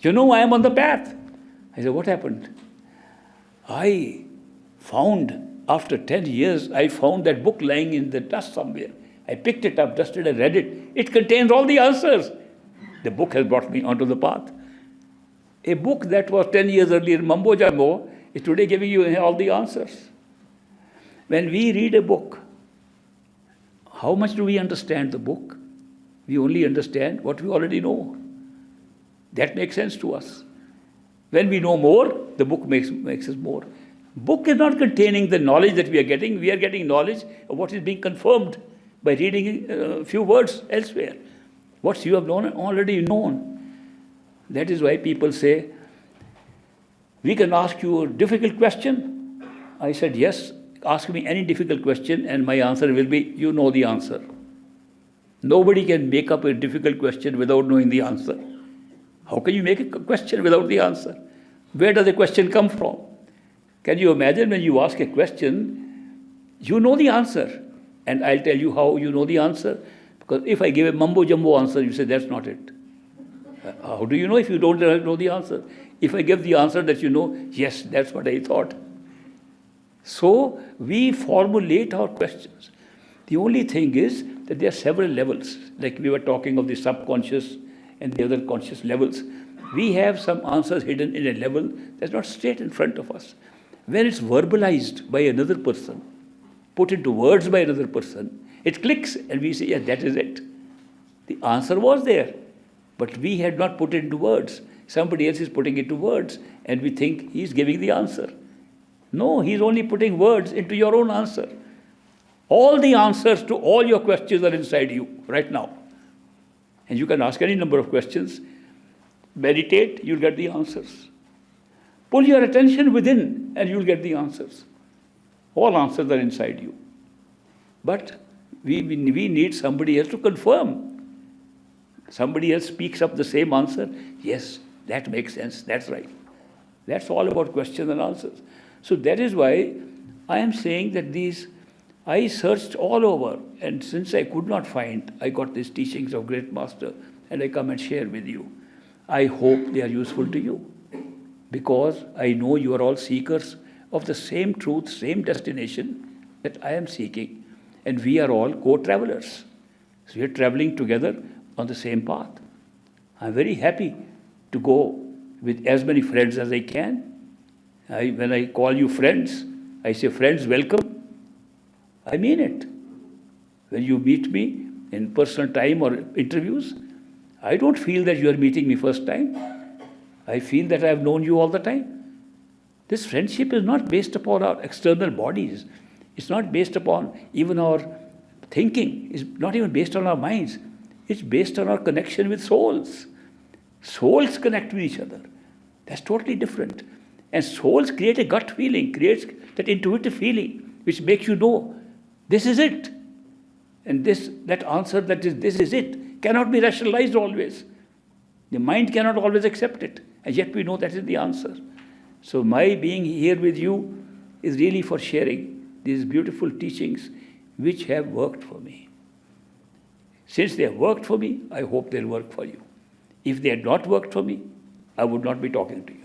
S1: I am on the path. I said, what happened? I found, after 10 years, I found that book lying in the dust somewhere. I picked it up, dusted, and read it. It contains all the answers. The book has brought me onto the path. A book that was 10 years earlier, Mumbo Jumbo, is today giving you all the answers. When we read a book, how much do we understand the book? We only understand what we already know. That makes sense to us. When we know more, the book makes us more. Book is not containing the knowledge that we are getting. We are getting knowledge of what is being confirmed by reading a few words elsewhere. What you have already known. That is why people say, we can ask you a difficult question. I said, yes, ask me any difficult question and my answer will be, you know the answer. Nobody can make up a difficult question without knowing the answer. How can you make a question without the answer? Where does the question come from? Can you imagine when you ask a question, you know the answer. And I'll tell you how you know the answer. Because if I give a mumbo-jumbo answer, you say, that's not it. How do you know if you don't know the answer? If I give the answer that you know, yes, that's what I thought. So we formulate our questions. The only thing is that there are several levels. Like we were talking of the subconscious and the other conscious levels. We have some answers hidden in a level that's not straight in front of us. When it's verbalized by another person, put into words by another person, it clicks and we say, yes, that is it. The answer was there, but we had not put it into words. Somebody else is putting it to words and we think he's giving the answer. No, he's only putting words into your own answer. All the answers to all your questions are inside you right now. And you can ask any number of questions. Meditate, you'll get the answers. Pull your attention within and you'll get the answers. All answers are inside you. But we need somebody else to confirm. Somebody else speaks up the same answer. Yes, that makes sense. That's right. That's all about questions and answers. So that is why I am saying that I searched all over, and since I could not find, I got these teachings of great master, and I come and share with you. I hope they are useful to you, because I know you are all seekers of the same truth, same destination that I am seeking. And we are all co-travelers. So we are traveling together on the same path. I'm very happy to go with as many friends as I can. When I call you friends, I say, friends, welcome. I mean it. When you meet me in personal time or interviews, I don't feel that you are meeting me first time. I feel that I have known you all the time. This friendship is not based upon our external bodies. It's not based upon even our thinking. It's not even based on our minds. It's based on our connection with souls. Souls connect with each other. That's totally different. And souls create a gut feeling, creates that intuitive feeling, which makes you know, this is it. And that answer, this is it, cannot be rationalized always. The mind cannot always accept it. And yet we know that is the answer. So my being here with you is really for sharing these beautiful teachings which have worked for me. Since they have worked for me, I hope they'll work for you. If they had not worked for me, I would not be talking to you.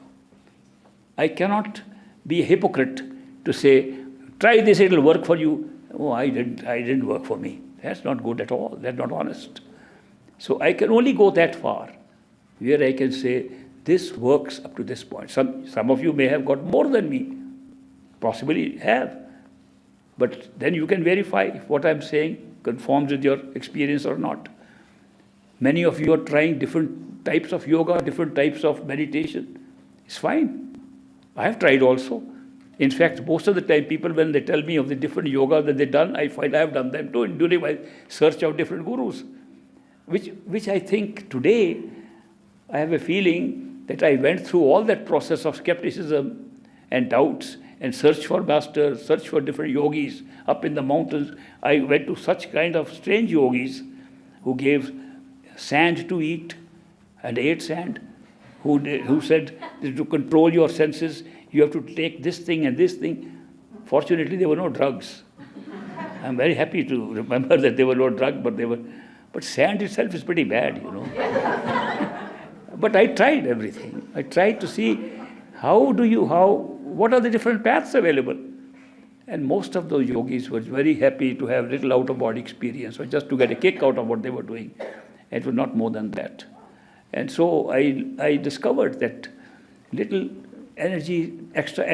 S1: I cannot be a hypocrite to say, try this, it'll work for you. Oh, I didn't work for me. That's not good at all. That's not honest. So I can only go that far, where I can say, this works up to this point. Some of you may have got more than me, possibly have. But then you can verify if what I'm saying conforms with your experience or not. Many of you are trying different types of yoga, different types of meditation. It's fine. I have tried also. In fact, most of the time, people, when they tell me of the different yoga that they've done, I find I have done them too, during my search of different gurus. Which I think today, I have a feeling that I went through all that process of skepticism and doubts and search for masters, search for different yogis up in the mountains. I went to such kind of strange yogis who gave sand to eat and ate sand, who said that to control your senses, you have to take this thing and this thing. Fortunately, there were no drugs. I'm very happy to remember that there were no drugs, but sand itself is pretty bad, you know. But I tried everything. I tried to see what are the different paths available. And most of those yogis were very happy to have little out-of-body experience or just to get a kick out of what they were doing. It was not more than that. And so I discovered that little energy, extra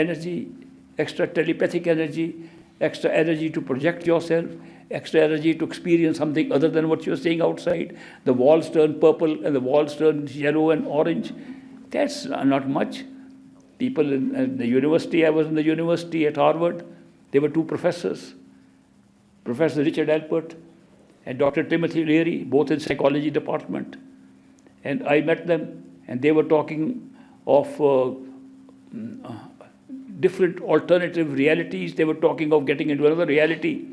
S1: telepathic energy, extra energy to project yourself, extra energy to experience something other than what you're seeing outside. The walls turn purple and the walls turn yellow and orange. That's not much. People in the university, I was in the university at Harvard, there were two professors, Professor Richard Alpert and Dr. Timothy Leary, both in psychology department. And I met them, and they were talking of different alternative realities. They were talking of getting into another reality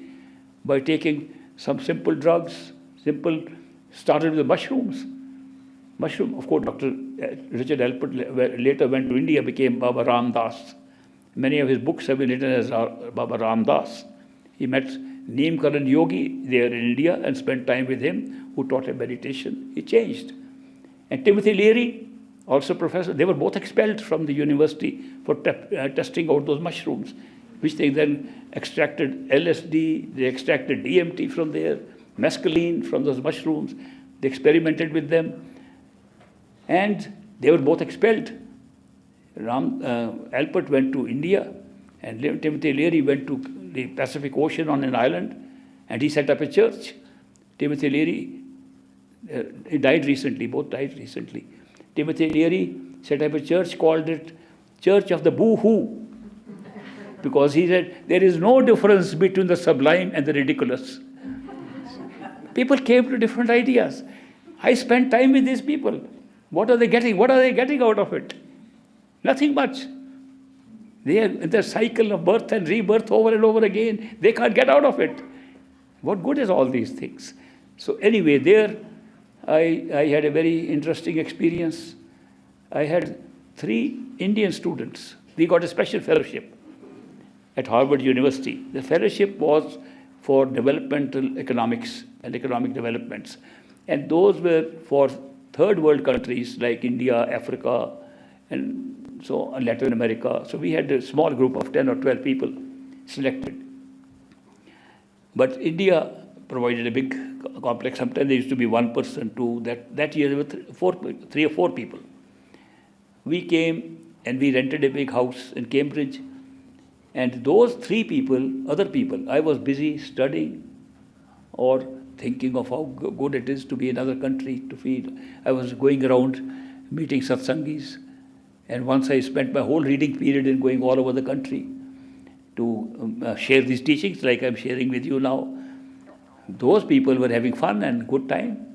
S1: by taking some simple drugs, started with the mushrooms. Of course, Dr. Richard Alpert later went to India, became Baba Ram Das. Many of his books have been written as Baba Ram Das. He met Neem Karan Yogi there in India and spent time with him, who taught him meditation. He changed. And Timothy Leary, also professor, they were both expelled from the university for testing out those mushrooms, which they then extracted LSD, they extracted DMT from there, mescaline from those mushrooms. They experimented with them. And they were both expelled. Alpert went to India, and Timothy Leary went to the Pacific Ocean on an island, and he set up a church. Timothy Leary, he died recently, both died recently. Timothy Leary set up a church, called it Church of the Boo-Hoo, because he said, there is no difference between the sublime and the ridiculous. People came to different ideas. I spent time with these people. What are they getting? What are they getting out of it? Nothing much. They are in the cycle of birth and rebirth over and over again. They can't get out of it. What good is all these things? So anyway, there I had a very interesting experience. I had 3 Indian students. They got a special fellowship at Harvard University. The fellowship was for developmental economics and economic developments. And those were for third world countries like India, Africa, and so Latin America. So we had a small group of 10 or 12 people selected. But India provided a big complex. Sometimes there used to be one person, two. That year there were three or four people. We came and we rented a big house in Cambridge. And those three people, other people, I was busy studying or thinking of how good it is to be in another country, to feed. I was going around meeting satsangis. And once I spent my whole reading period in going all over the country to share these teachings like I'm sharing with you now. Those people were having fun and good time.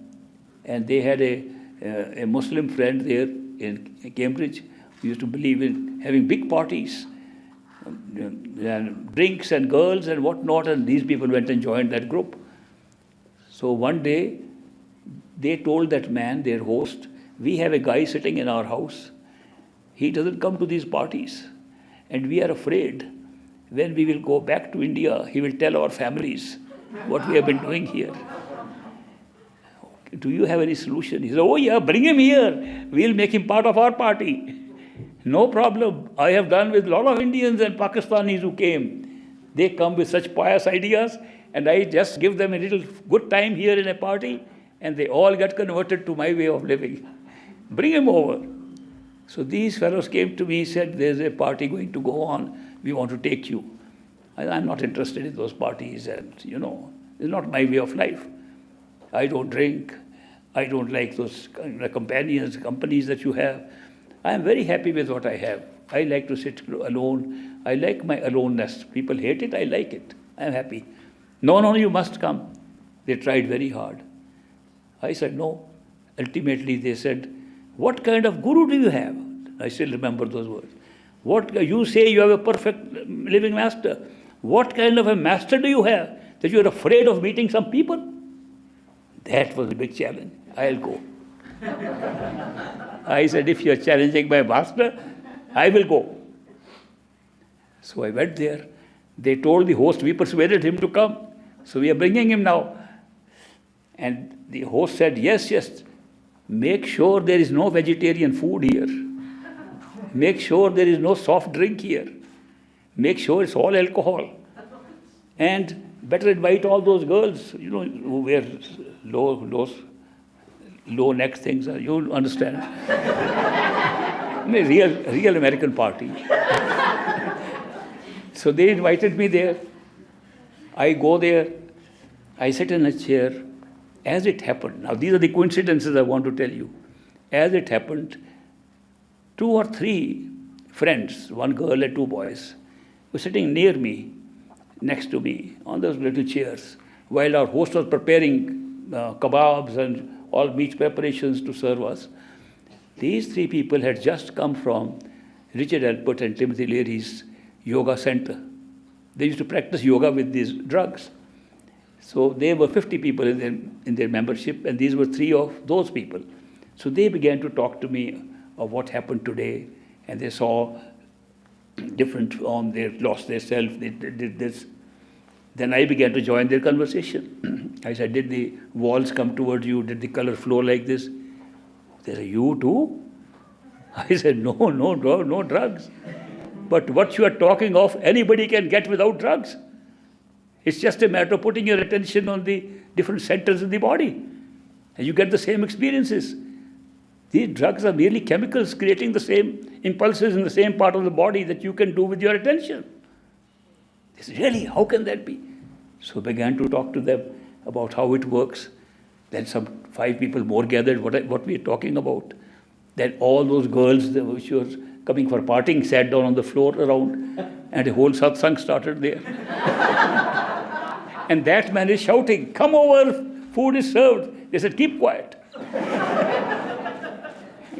S1: And they had a Muslim friend there in Cambridge who used to believe in having big parties, and drinks and girls and whatnot, and these people went and joined that group. So one day, they told that man, their host, we have a guy sitting in our house. He doesn't come to these parties. And we are afraid when we will go back to India, he will tell our families what we have been doing here. Do you have any solution? He said, oh yeah, bring him here. We'll make him part of our party. No problem. I have done with a lot of Indians and Pakistanis who came. They come with such pious ideas, and I just give them a little good time here in a party, and they all get converted to my way of living. Bring him over. So these fellows came to me and said, there's a party going to go on. We want to take you. I'm not interested in those parties, and it's not my way of life. I don't drink. I don't like those companies that you have. I am very happy with what I have. I like to sit alone. I like my aloneness. People hate it. I like it. I am happy. No, you must come. They tried very hard. I said no. Ultimately, they said, what kind of guru do you have? I still remember those words. You say you have a perfect living master. What kind of a master do you have that you are afraid of meeting some people? That was a big challenge. I'll go. I said, if you are challenging my master, I will go. So I went there. They told the host, we persuaded him to come. So we are bringing him now. And the host said, yes, make sure there is no vegetarian food here. Make sure there is no soft drink here. Make sure it's all alcohol. And better invite all those girls, who wear low neck things. You understand. Real American party. So they invited me there. I go there. I sit in a chair. As it happened, now these are the coincidences I want to tell you. As it happened, 2 or 3 friends, one girl and 2 boys, were sitting near me, next to me, on those little chairs, while our host was preparing kebabs and all meat preparations to serve us. These 3 people had just come from Richard Alpert and Timothy Leary's yoga center. They used to practice yoga with these drugs. So there were 50 people in their membership, and these were 3 of those people. So they began to talk to me of what happened today, and they saw different form, they lost their self, they did this. Then I began to join their conversation. I said, did the walls come towards you? Did the color flow like this? They said, you too? I said, no drugs. But what you are talking of, anybody can get without drugs. It's just a matter of putting your attention on the different centers in the body, and you get the same experiences. These drugs are merely chemicals creating the same impulses in the same part of the body that you can do with your attention. They said, really, how can that be? So I began to talk to them about how it works. Then some 5 people more gathered what we are talking about. Then all those girls which were coming for partying sat down on the floor around, and a whole satsang started there. And that man is shouting, come over, food is served. They said, keep quiet.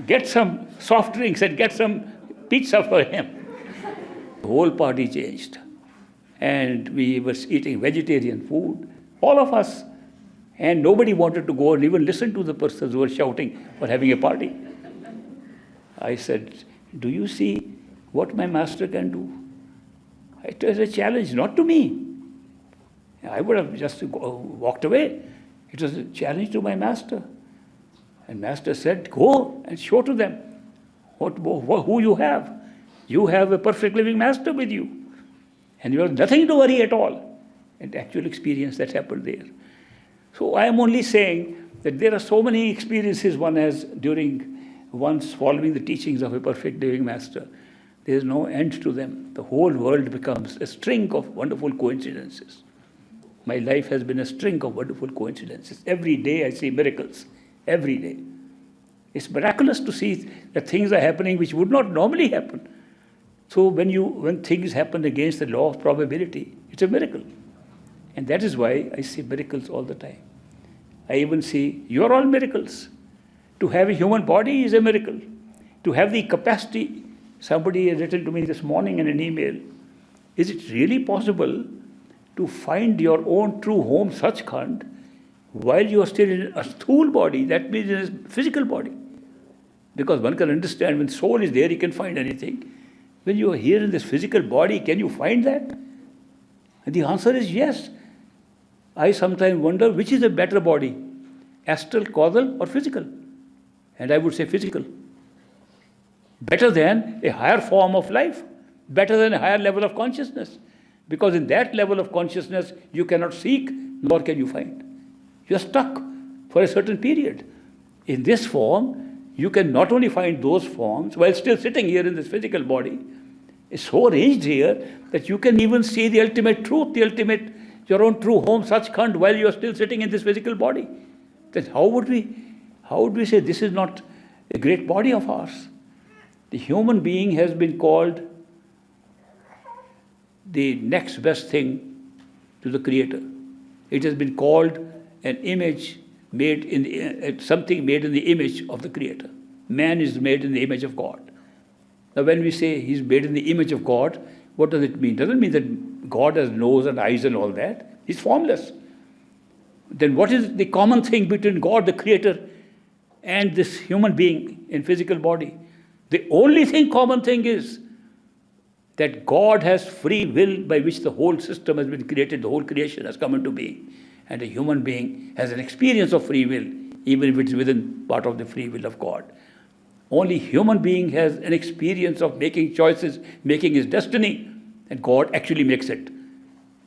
S1: Get some soft drinks and get some pizza for him. The whole party changed. And we were eating vegetarian food, all of us. And nobody wanted to go and even listen to the persons who were shouting for having a party. I said, do you see what my master can do? It was a challenge, not to me. I would have just walked away. It was a challenge to my master. And master said, go and show to them who you have. You have a perfect living master with you. And you have nothing to worry at all. and actual experience that happened there. So I am only saying that there are so many experiences one has during one's following the teachings of a perfect living master. There is no end to them. The whole world becomes a string of wonderful coincidences. My life has been a string of wonderful coincidences. Every day I see miracles. Every day. It's miraculous to see that things are happening which would not normally happen. So when things happen against the law of probability, it's a miracle. And that is why I see miracles all the time. I even see, you're all miracles. To have a human body is a miracle. To have the capacity, somebody has written to me this morning in an email, is it really possible to find your own true home, Sachkhand, while you are still in a stool body, that means in a physical body? Because one can understand when soul is there, he can find anything. When you are here in this physical body, can you find that? And the answer is yes. I sometimes wonder which is a better body, astral, causal, or physical? And I would say physical. Better than a higher form of life, better than a higher level of consciousness. Because in that level of consciousness, you cannot seek, nor can you find. You're stuck for a certain period. In this form, you can not only find those forms while still sitting here in this physical body. It's so arranged here that you can even see the ultimate truth, your own true home, Sachkhand, while you are still sitting in this physical body. Then how would we say this is not a great body of ours? The human being has been called the next best thing to the Creator. It has been called an image made in something made in the image of the Creator. Man is made in the image of God. Now when we say he's made in the image of God, what does it mean? It doesn't mean that God has nose and eyes and all that. He's formless. Then what is the common thing between God, the Creator, and this human being in physical body? The only common thing is that God has free will by which the whole system has been created, the whole creation has come into being. And a human being has an experience of free will, even if it's within part of the free will of God. Only human being has an experience of making choices, making his destiny, and God actually makes it.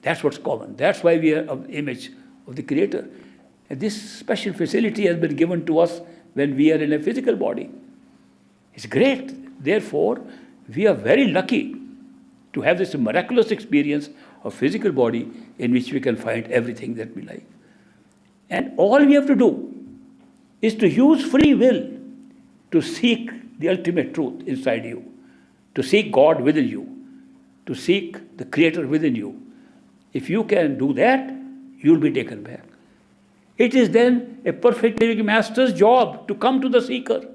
S1: That's what's common. That's why we are of the image of the Creator. And this special facility has been given to us when we are in a physical body. It's great. Therefore, we are very lucky to have this miraculous experience of physical body in which we can find everything that we like. And all we have to do is to use free will to seek the ultimate truth inside you, to seek God within you, to seek the Creator within you. If you can do that, you will be taken back. It is then a perfect living master's job to come to the seeker.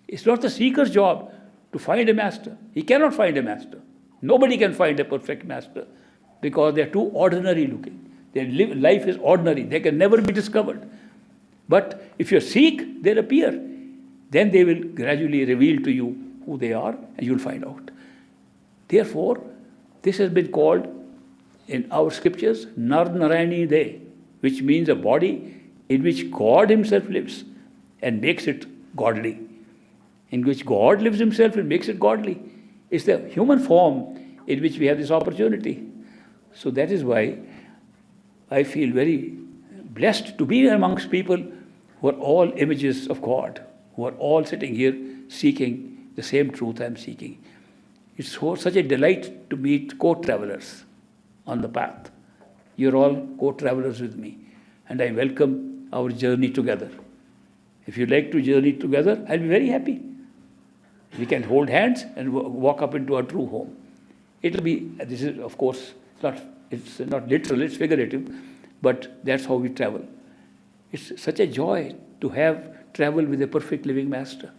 S1: It's not the seeker's job to find a master. He cannot find a master. Nobody can find a perfect master because they are too ordinary looking. Their life is ordinary. They can never be discovered. But if you seek, they'll appear. Then they will gradually reveal to you who they are and you'll find out. Therefore, this has been called in our scriptures Nar Narayani De, which means a body in which God himself lives and makes it godly. In which God lives himself and makes it godly. It's the human form in which we have this opportunity. So that is why I feel very blessed to be amongst people who are all images of God, who are all sitting here seeking the same truth I am seeking. It's such a delight to meet co-travelers on the path. You're all co-travelers with me, and I welcome our journey together. If you like to journey together, I'll be very happy. We can hold hands and walk up into our true home. It'll be, this is of course, it's not literal, it's figurative, but that's how we travel. It's such a joy to have travel with a perfect living master.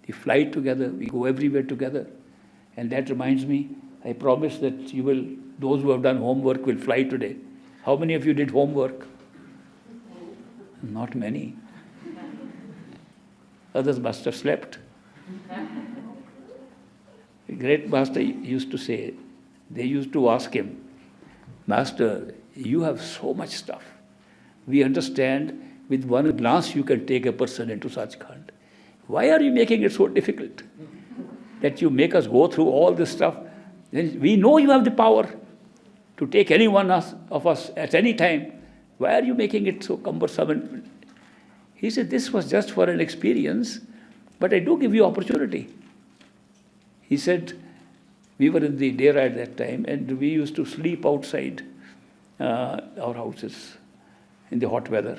S1: We fly together, we go everywhere together. And that reminds me, I promise that those who have done homework will fly today. How many of you did homework? Not many. Others must have slept. A great master used to say, they used to ask him, Master, you have so much stuff. We understand with one glance you can take a person into Sachkhand. Why are you making it so difficult? That you make us go through all this stuff. We know you have the power. to take any one of us at any time. Why are you making it so cumbersome? He said, this was just for an experience, but I do give you opportunity. He said, we were in the Dera at that time, and we used to sleep outside our houses in the hot weather.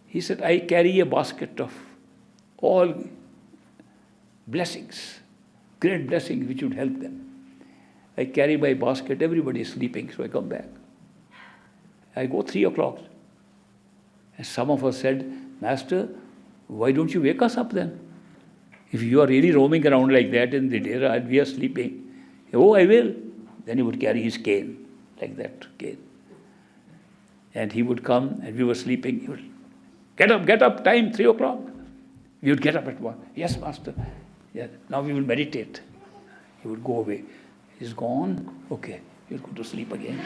S1: He said, I carry a basket of all blessings, great blessings which would help them. I carry my basket, everybody is sleeping, so I come back. I go 3 o'clock. And some of us said, Master, why don't you wake us up then? If you are really roaming around like that in the Dera and we are sleeping, oh, I will. Then he would carry his cane, like that cane. And he would come and we were sleeping. He would, get up, time 3 o'clock. We would get up at 1. Yes, Master. Yeah, now we will meditate. He would go away. He's gone. Okay, he'll go to sleep again.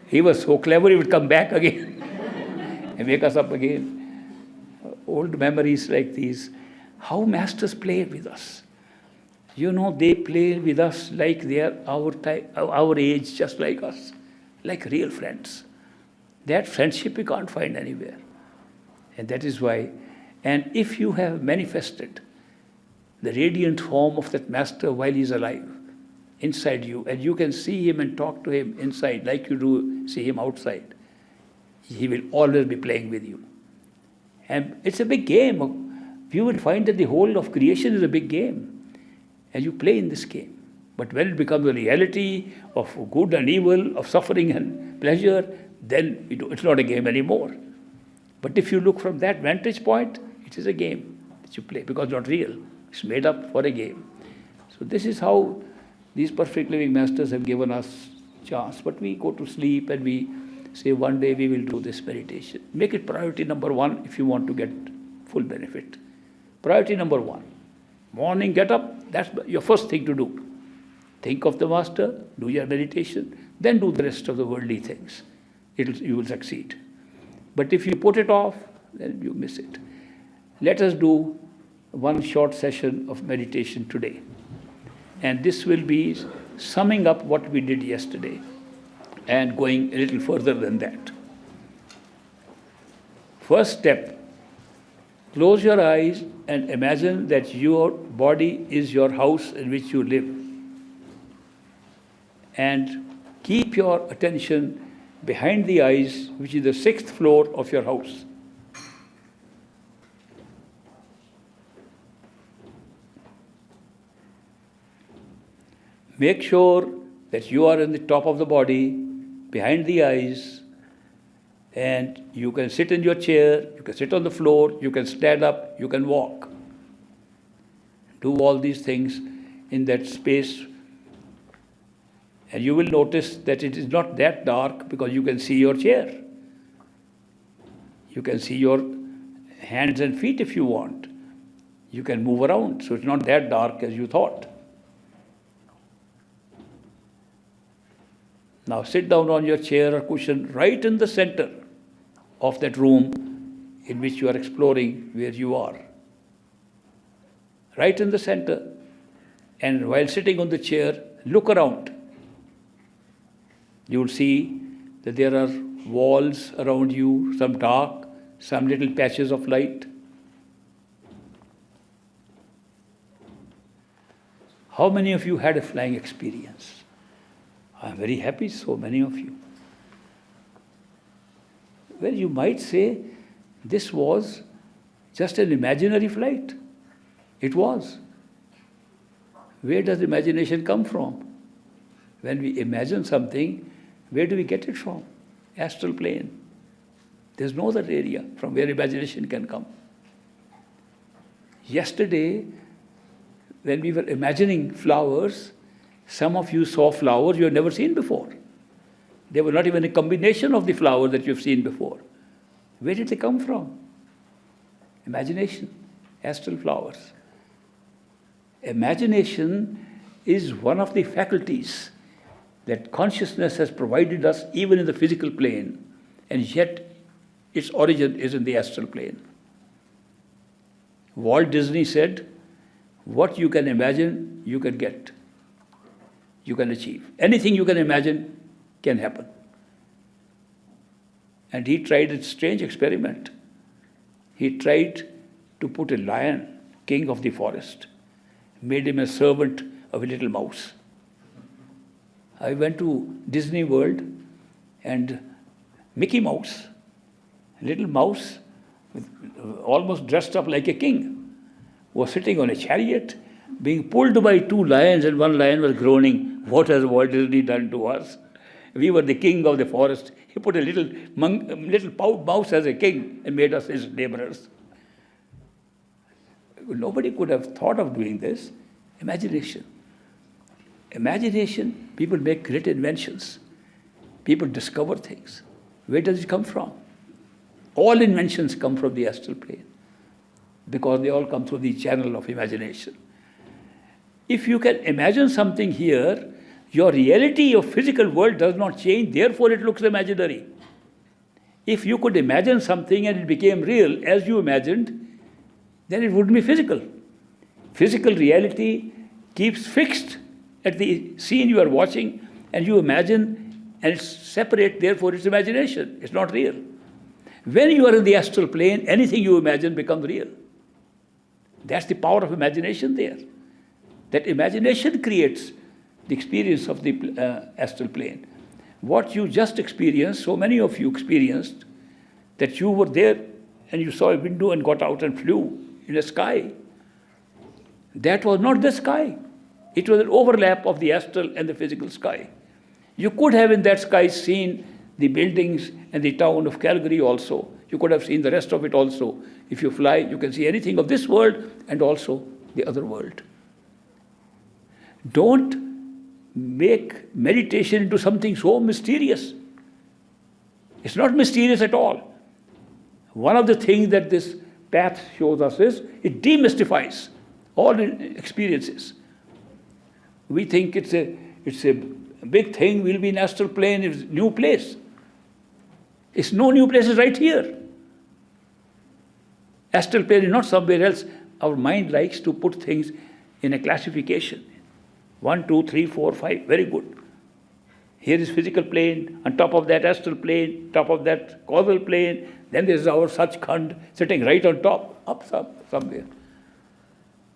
S1: He was so clever, he would come back again and wake us up again. Old memories like these. How masters play with us. You know, they play with us like they are our age, just like us, like real friends. That friendship you can't find anywhere. And that is why, and if you have manifested the radiant form of that master while he is alive, inside you, and you can see him and talk to him inside like you do see him outside, he will always be playing with you. And it's a big game. You will find that the whole of creation is a big game, and you play in this game. But when it becomes a reality of good and evil, of suffering and pleasure, then it's not a game anymore. But if you look from that vantage point, it is a game that you play, because it's not real. It's made up for a game. So this is how these perfect living masters have given us chance. But we go to sleep and we say, one day we will do this meditation. Make it priority number 1 if you want to get full benefit. Priority number 1. Morning, get up, that's your first thing to do. Think of the master, do your meditation, then do the rest of the worldly things. You will succeed. But if you put it off, then you miss it. Let us do one short session of meditation today. And this will be summing up what we did yesterday and going a little further than that. First step, close your eyes and imagine that your body is your house in which you live. And keep your attention behind the eyes, which is the 6th floor of your house. Make sure that you are in the top of the body, behind the eyes, and you can sit in your chair, you can sit on the floor, you can stand up, you can walk. Do all these things in that space. And you will notice that it is not that dark because you can see your chair. You can see your hands and feet if you want. You can move around, so it's not that dark as you thought. Now sit down on your chair or cushion right in the center of that room in which you are exploring where you are. Right in the center. And while sitting on the chair, look around. You will see that there are walls around you, some dark, some little patches of light. How many of you had a flying experience? I'm very happy, so many of you. Well, you might say this was just an imaginary flight. It was. Where does imagination come from? When we imagine something, where do we get it from? Astral plane. There's no other area from where imagination can come. Yesterday, when we were imagining flowers, some of you saw flowers you had never seen before. They were not even a combination of the flower that you've seen before. Where did they come from? Imagination, astral flowers. Imagination is one of the faculties that consciousness has provided us even in the physical plane, and yet its origin is in the astral plane. Walt Disney said, what you can imagine, you can get. you can achieve. Anything you can imagine can happen. And he tried a strange experiment. He tried to put a lion, king of the forest, made him a servant of a little mouse. I went to Disney World, and Mickey Mouse, a little mouse, almost dressed up like a king, was sitting on a chariot, being pulled by two lions, and one lion was groaning, "What has Walt Disney done to us? We were the king of the forest. He put a little mouse as a king and made us his laborers." Nobody could have thought of doing this. Imagination. Imagination, people make great inventions. People discover things. Where does it come from? All inventions come from the astral plane, because they all come through the channel of imagination. If you can imagine something here, your reality of physical world does not change, therefore it looks imaginary. If you could imagine something and it became real as you imagined, then it wouldn't be physical. Physical reality keeps fixed at the scene you are watching, and you imagine, and it's separate, therefore it's imagination. It's not real. When you are in the astral plane, anything you imagine becomes real. That's the power of imagination there. That imagination creates the experience of the astral plane. What you just experienced, so many of you experienced, that you were there and you saw a window and got out and flew in the sky. That was not the sky. It was an overlap of the astral and the physical sky. You could have in that sky seen the buildings and the town of Calgary also. You could have seen the rest of it also. If you fly, you can see anything of this world and also the other world. Don't make meditation into something so mysterious. It's not mysterious at all. One of the things that this path shows us is it demystifies all experiences. We think it's a big thing, we'll be in astral plane, it's a new place. It's no new place, it's right here. Astral plane is not somewhere else. Our mind likes to put things in a classification. 1, 2, 3, 4, 5, very good. Here is physical plane, on top of that astral plane, top of that causal plane, then there's our Sachkhand sitting right on top, up somewhere.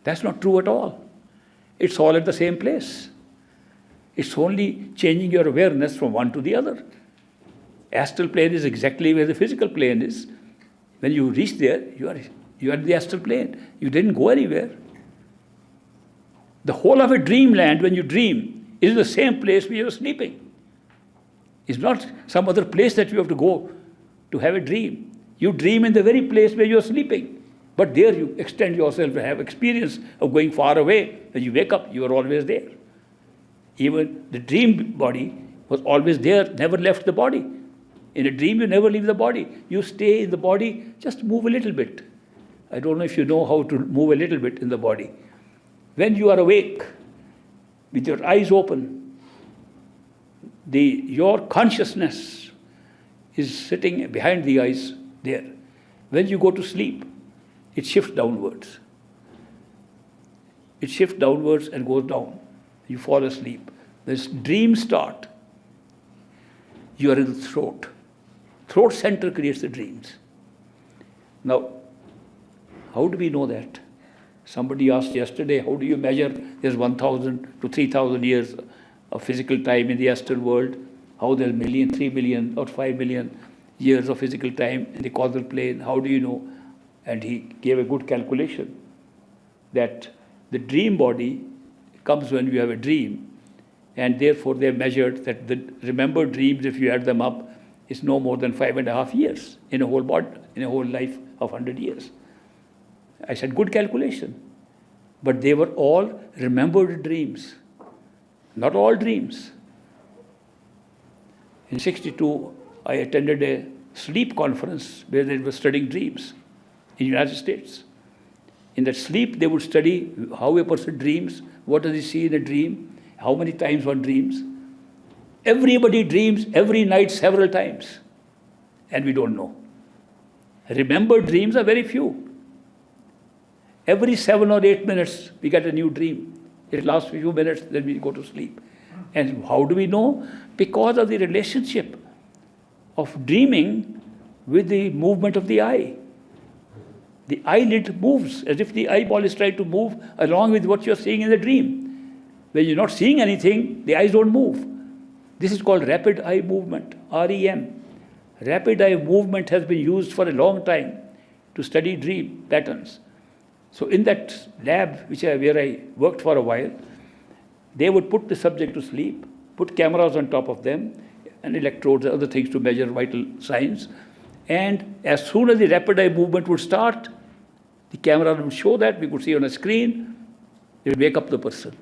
S1: That's not true at all. It's all at the same place. It's only changing your awareness from one to the other. Astral plane is exactly where the physical plane is. When you reach there, you are in the astral plane. You didn't go anywhere. The whole of a dreamland, when you dream, is the same place where you're sleeping. It's not some other place that you have to go to have a dream. You dream in the very place where you're sleeping. But there you extend yourself to have experience of going far away. When you wake up, you are always there. Even the dream body was always there, never left the body. In a dream, you never leave the body. You stay in the body, just move a little bit. I don't know if you know how to move a little bit in the body. When you are awake, with your eyes open, your consciousness is sitting behind the eyes there. When you go to sleep, it shifts downwards. It shifts downwards and goes down. You fall asleep. This dreams start. You are in the throat. Throat center creates the dreams. Now, how do we know that? Somebody asked yesterday, how do you measure there's 1,000 to 3,000 years of physical time in the astral world? How there's 1 million, 3 million, or 5 million years of physical time in the causal plane? How do you know? And he gave a good calculation that the dream body comes when you have a dream, and therefore they measured that the remembered dreams, if you add them up, is no more than 5.5 years in a whole body, in a whole life of 100 years. I said, good calculation. But they were all remembered dreams, not all dreams. In 1962, I attended a sleep conference where they were studying dreams in the United States. In that sleep, they would study how a person dreams, what does he see in a dream, how many times one dreams. Everybody dreams every night several times, and we don't know. Remembered dreams are very few. Every 7 or 8 minutes, we get a new dream. It lasts a few minutes, then we go to sleep. And how do we know? Because of the relationship of dreaming with the movement of the eye. The eyelid moves as if the eyeball is trying to move along with what you're seeing in the dream. When you're not seeing anything, the eyes don't move. This is called rapid eye movement, REM. Rapid eye movement has been used for a long time to study dream patterns. So in that lab where I worked for a while, they would put the subject to sleep, put cameras on top of them, and electrodes and other things to measure vital signs. And as soon as the rapid eye movement would start, the camera would show that, we could see on a screen, it would wake up the person.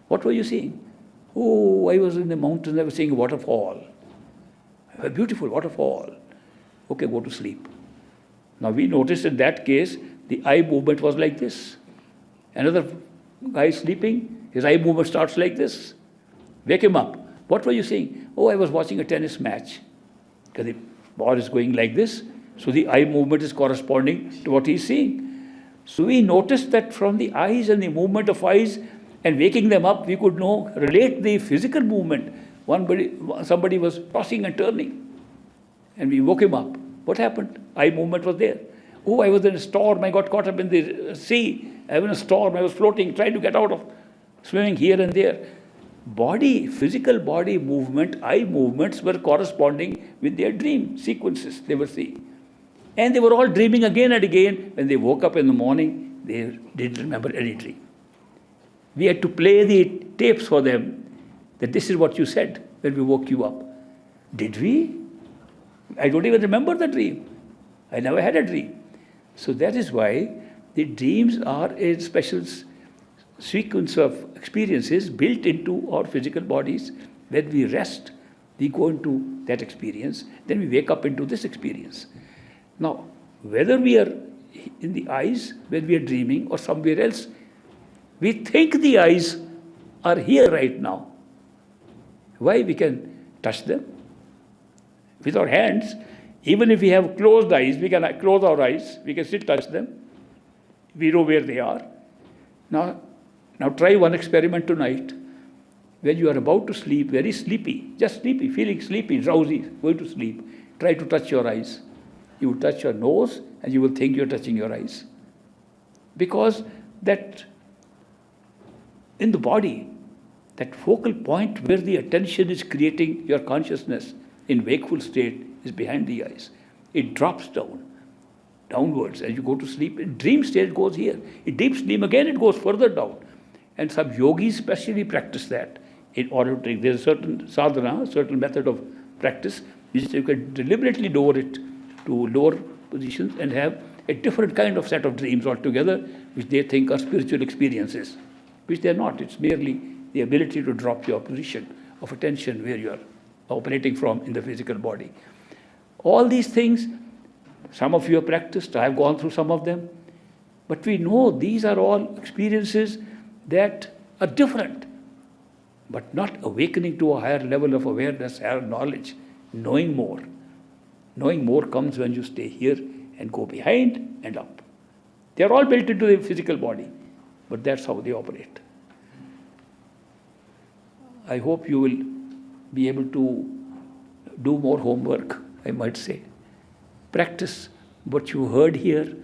S1: What were you seeing? Oh, I was in the mountains, I was seeing a waterfall. A beautiful waterfall. Okay, go to sleep. Now we noticed in that case, the eye movement was like this. Another guy sleeping, his eye movement starts like this. Wake him up. What were you seeing? Oh, I was watching a tennis match. Because the ball is going like this, so the eye movement is corresponding to what he's seeing. So we noticed that from the eyes and the movement of eyes and waking them up, we could relate the physical movement. Somebody was tossing and turning, and we woke him up. What happened? Eye movement was there. Oh, I was in a storm, I got caught up in the sea. I was in a storm, I was floating, trying to get out of, swimming here and there. Physical body movement, eye movements were corresponding with their dream sequences they were seeing. And they were all dreaming again and again. When they woke up in the morning, they didn't remember any dream. We had to play the tapes for them, that this is what you said when we woke you up. Did we? I don't even remember the dream. I never had a dream. So that is why the dreams are a special sequence of experiences built into our physical bodies. When we rest, we go into that experience, then we wake up into this experience. Now, whether we are in the eyes when we are dreaming or somewhere else, we think the eyes are here right now. Why? We can touch them with our hands. Even if we have closed eyes, we can close our eyes, we can still touch them. We know where they are. Now try one experiment tonight. When you are about to sleep, very sleepy, just sleepy, feeling sleepy, drowsy, going to sleep, try to touch your eyes. You will touch your nose and you will think you're touching your eyes. Because that in the body, that focal point where the attention is creating your consciousness in wakeful state is behind the eyes. It drops downwards as you go to sleep. In dream state it goes here. In deep sleep again it goes further down. And some yogis specially practice that in order to take. There's a certain sadhana, a certain method of practice, which you can deliberately lower it to lower positions and have a different kind of set of dreams altogether, which they think are spiritual experiences, which they're not. It's merely the ability to drop your position of attention where you are operating from in the physical body. All these things, some of you have practiced, I have gone through some of them, but we know these are all experiences that are different, but not awakening to a higher level of awareness, higher knowledge, knowing more. Knowing more comes when you stay here and go behind and up. They are all built into the physical body, but that's how they operate. I hope you will be able to do more homework, I might say. Practice what you heard here,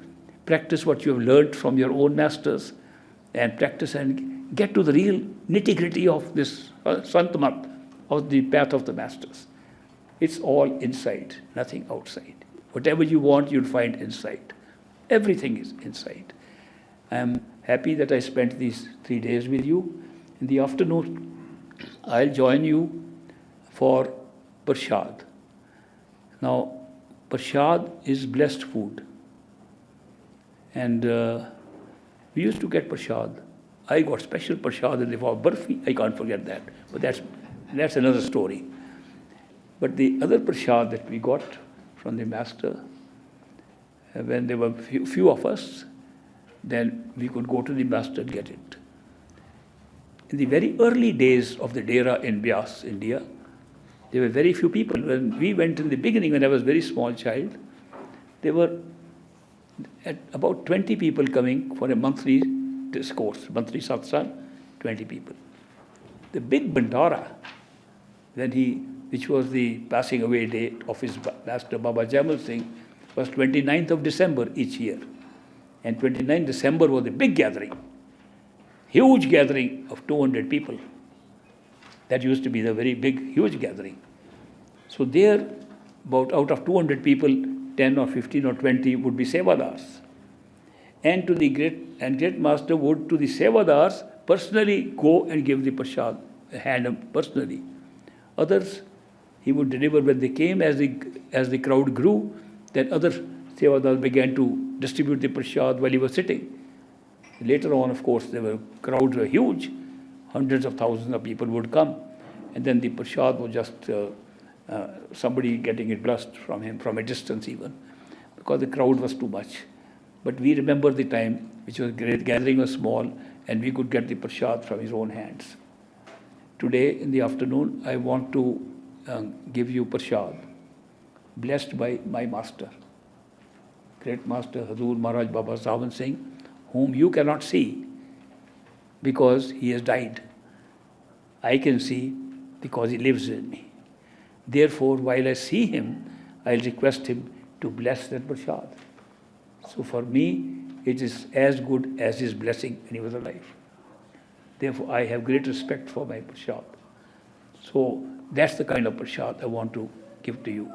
S1: practice what you have learned from your own masters, and practice and get to the real nitty-gritty of this santamat, of the path of the masters. It's all inside, nothing outside. Whatever you want, you'll find inside. Everything is inside. I'm happy that I spent these 3 days with you. In the afternoon, I'll join you for prashad. Now, prashad is blessed food. And we used to get prashad. I got special prashad in the form of barfi. I can't forget that. But that's another story. But the other prashad that we got from the master, when there were few of us, then we could go to the master and get it. In the very early days of the Dera in Bias, India, there were very few people. When we went in the beginning, when I was a very small child, there were at about 20 people coming for a monthly discourse, monthly satsang, 20 people. the big Bandara, which was the passing away date of his master Baba Jamal Singh, was 29th of December each year. And 29th December was a big gathering, huge gathering of 200 people. That used to be the very big, huge gathering. So there, about out of 200 people, 10 or 15 or 20 would be Sevadars. And great master would, to the Sevadars, personally go and give the prashad, hand them personally. Others, he would deliver when they came. As the crowd grew, then other Sevadars began to distribute the prashad while he was sitting. Later on, of course, crowds were huge. Hundreds of thousands of people would come. And then the prashad was just somebody getting it blessed from him, from a distance even, because the crowd was too much. But we remember the time, which was great, gathering was small, and we could get the prashad from his own hands. Today, in the afternoon, I want to give you prashad, blessed by my master, great master Hazur Maharaj Baba Sawan Singh, whom you cannot see because he has died. I can see because he lives in me. Therefore, while I see him, I'll request him to bless that prashad. So for me, it is as good as his blessing when he was alive. Therefore, I have great respect for my prashad. So that's the kind of prashad I want to give to you.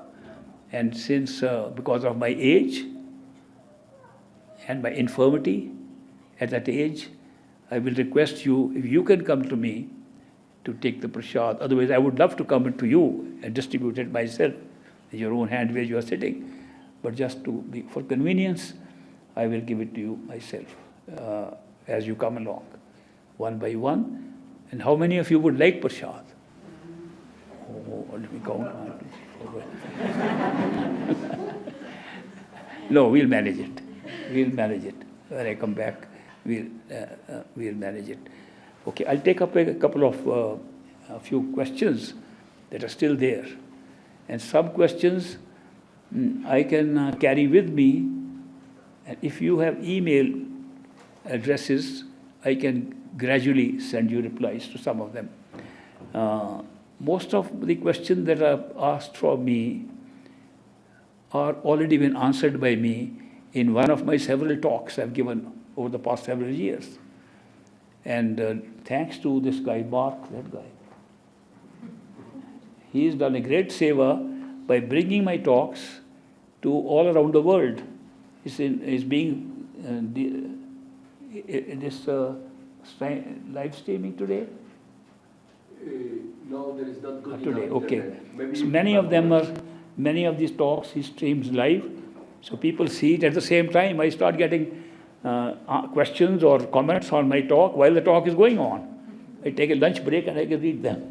S1: And since, because of my age and my infirmity at that age, I will request you, if you can come to me, to take the prashad. Otherwise, I would love to come to you and distribute it myself in your own hand where you are sitting. But just for convenience, I will give it to you myself as you come along, one by one. And how many of you would like prashad? Oh, let me count. No, we'll manage it. We'll manage it. When I come back, we'll manage it. Okay, I'll take up a couple of a few questions that are still there. And some questions I can carry with me. And if you have email addresses, I can gradually send you replies to some of them. Most of the questions that are asked from me are already been answered by me in one of my several talks I've given over the past several years. And thanks to this guy, Mark, that guy. He's done a great seva by bringing my talks to all around the world. He's being in this live streaming today?
S2: No, there is not good
S1: today. Okay.
S2: Maybe
S1: So many of these talks he streams live, so people see it at the same time. I start getting questions or comments on my talk while the talk is going on. I take a lunch break and I can read them.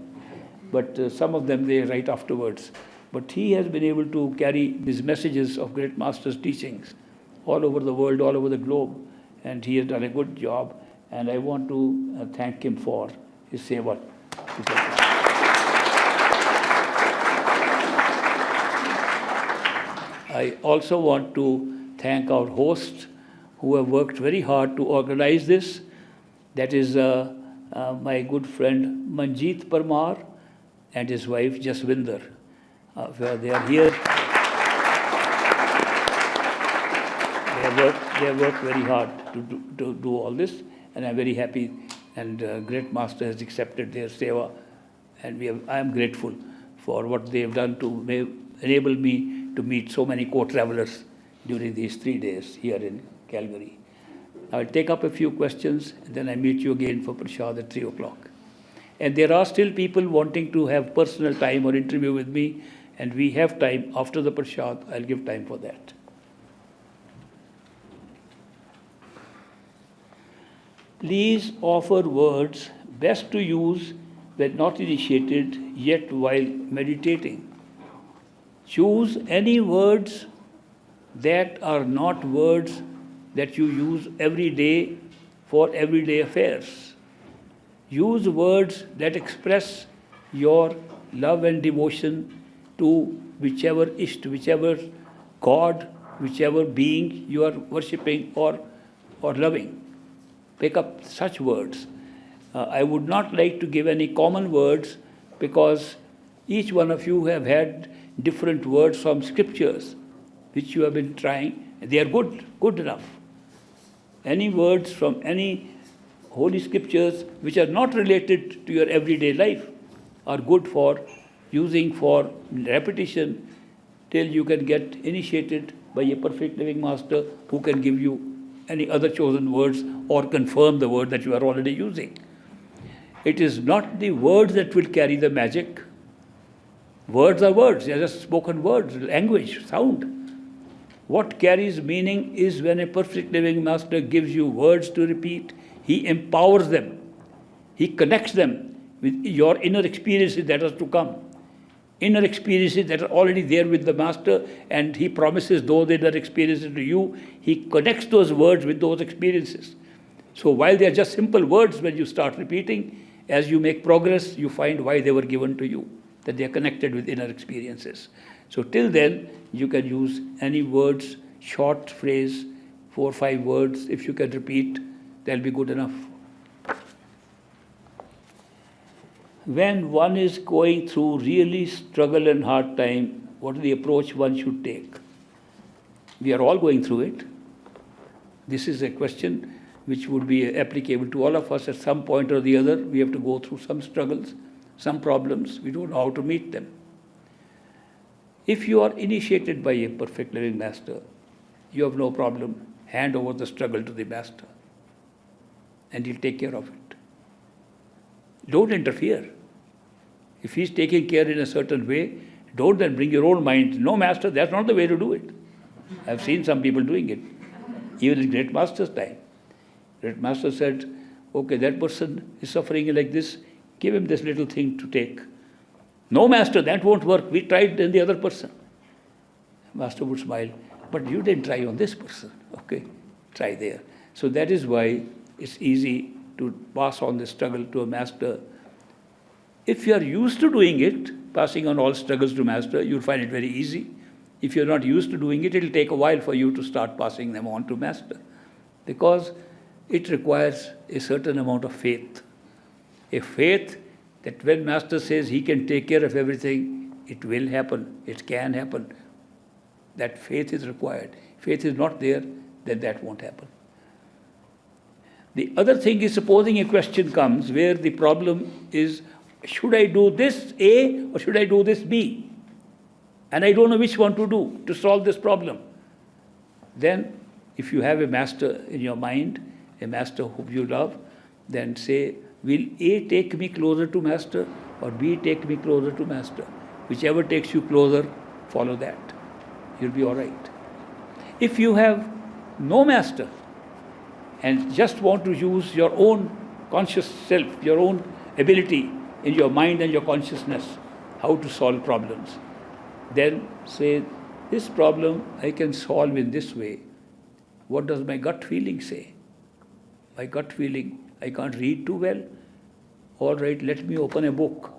S1: But some of them they write afterwards. But he has been able to carry these messages of great masters' teachings all over the world, all over the globe. And he has done a good job. And I want to thank him for his seva. I also want to thank our hosts who have worked very hard to organize this. That is my good friend Manjeet Parmar and his wife Jaswinder. They are here. They have worked very hard to do all this, and I'm very happy. And Great Master has accepted their seva, and I am grateful for what they have done to enable me to meet so many co-travelers during these 3 days here in Calgary. I'll take up a few questions, and then I meet you again for prashad at 3 o'clock. And there are still people wanting to have personal time or interview with me, and we have time after the prashad. I'll give time for that. Please offer words best to use when not initiated, yet while meditating. Choose any words that are not words that you use every day for everyday affairs. Use words that express your love and devotion to whichever Ishta, whichever God, whichever being you are worshipping or loving. Pick up such words. I would not like to give any common words because each one of you have had different words from scriptures which you have been trying. They are good enough. Any words from any holy scriptures which are not related to your everyday life are good for using for repetition till you can get initiated by a perfect living master who can give you any other chosen words or confirm the word that you are already using. It is not the words that will carry the magic. Words are words, they are just spoken words, language, sound. What carries meaning is when a perfect living master gives you words to repeat, he empowers them, he connects them with your inner experiences that are to come. Inner experiences that are already there with the master, and he promises those inner experiences to you. He connects those words with those experiences. So while they are just simple words, when you start repeating, as you make progress, you find why they were given to you, that they are connected with inner experiences. So till then, you can use any words, short phrase, 4 or 5 words. If you can repeat, that'll be good enough. When one is going through really struggle and hard time, what is the approach one should take? We are all going through it. This is a question which would be applicable to all of us at some point or the other. We have to go through some struggles, some problems. We don't know how to meet them. If you are initiated by a perfect living master, you have no problem. Hand over the struggle to the master, and he'll take care of it. Don't interfere. If he's taking care in a certain way, don't then bring your own mind. No, master, that's not the way to do it. I've seen some people doing it, even in great master's time. Great master said, okay, that person is suffering like this, give him this little thing to take. No, master, that won't work. We tried in the other person. Master would smile, but you didn't try on this person. Okay, try there. So that is why it's easy to pass on the struggle to a master. If you are used to doing it, passing on all struggles to master, you'll find it very easy. If you're not used to doing it, it'll take a while for you to start passing them on to master, because it requires a certain amount of faith. A faith that when master says he can take care of everything, it will happen, it can happen. That faith is required. Faith is not there, then that won't happen. The other thing is, supposing a question comes where the problem is, should I do this A or should I do this B? And I don't know which one to do to solve this problem. Then, if you have a master in your mind, a master whom you love, then say, will A take me closer to master or B take me closer to master? Whichever takes you closer, follow that. You'll be all right. If you have no master and just want to use your own conscious self, your own ability in your mind and your consciousness, how to solve problems, then say, this problem I can solve in this way. What does my gut feeling say? My gut feeling, I can't read too well. All right, let me open a book.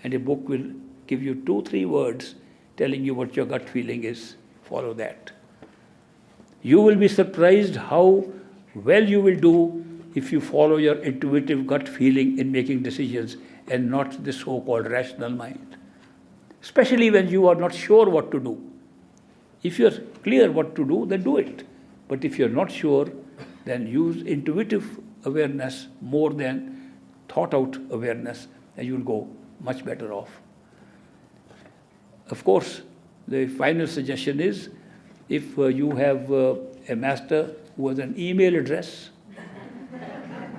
S1: And a book will give you 2-3 words telling you what your gut feeling is. Follow that. You will be surprised how well you will do if you follow your intuitive gut feeling in making decisions and not the so-called rational mind. Especially when you are not sure what to do. If you are clear what to do, then do it. But if you are not sure, then use intuitive awareness more than thought-out awareness, and you will go much better off. Of course, the final suggestion is, if you have a master who has an email address,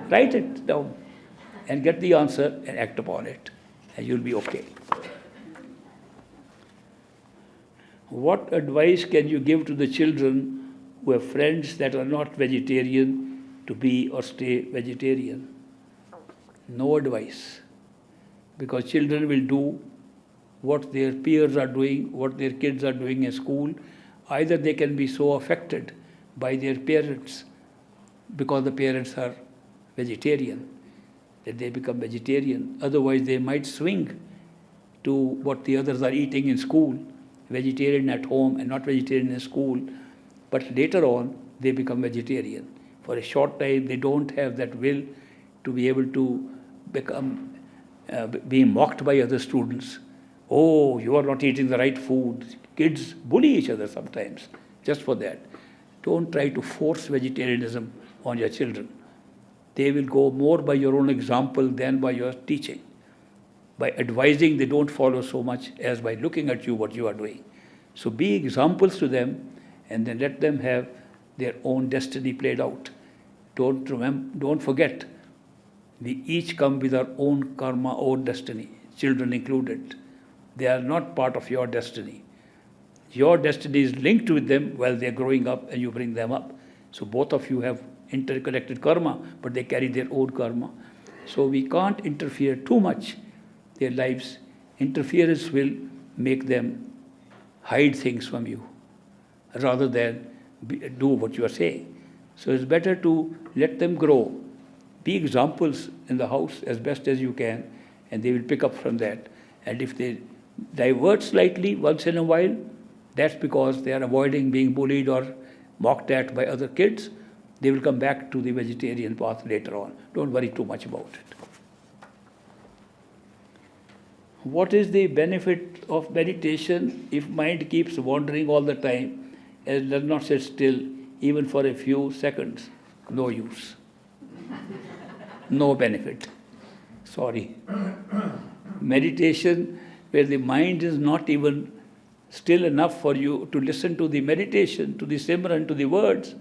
S1: write it down and get the answer and act upon it, and you'll be okay. What advice can you give to the children who have friends that are not vegetarian to be or stay vegetarian? No advice, because children will do what their peers are doing, what their kids are doing in school. Either they can be so affected by their parents because the parents are vegetarian that they become vegetarian. Otherwise, they might swing to what the others are eating in school, vegetarian at home and not vegetarian in school. But later on, they become vegetarian. For a short time, they don't have that will to be able to become, being mocked by other students. Oh, you are not eating the right food. Kids bully each other sometimes just for that. Don't try to force vegetarianism on your children. They will go more by your own example than by your teaching. By advising, they don't follow so much as by looking at you what you are doing. So be examples to them, and then let them have their own destiny played out. Don't forget, we each come with our own karma, own destiny, children included. They are not part of your destiny. Your destiny is linked with them while they are growing up and you bring them up. So both of you have interconnected karma, but they carry their own karma. So we can't interfere too much their lives. Interference will make them hide things from you rather than do what you are saying. So it's better to let them grow. Be examples in the house as best as you can, and they will pick up from that. And if they divert slightly once in a while, that's because they are avoiding being bullied or mocked at by other kids. They will come back to the vegetarian path later on. Don't worry too much about it. What is the benefit of meditation if mind keeps wandering all the time and does not sit still even for a few seconds? No use. No benefit. Sorry. Meditation where the mind is not even still enough for you to listen to the meditation, to the Simran, to the words,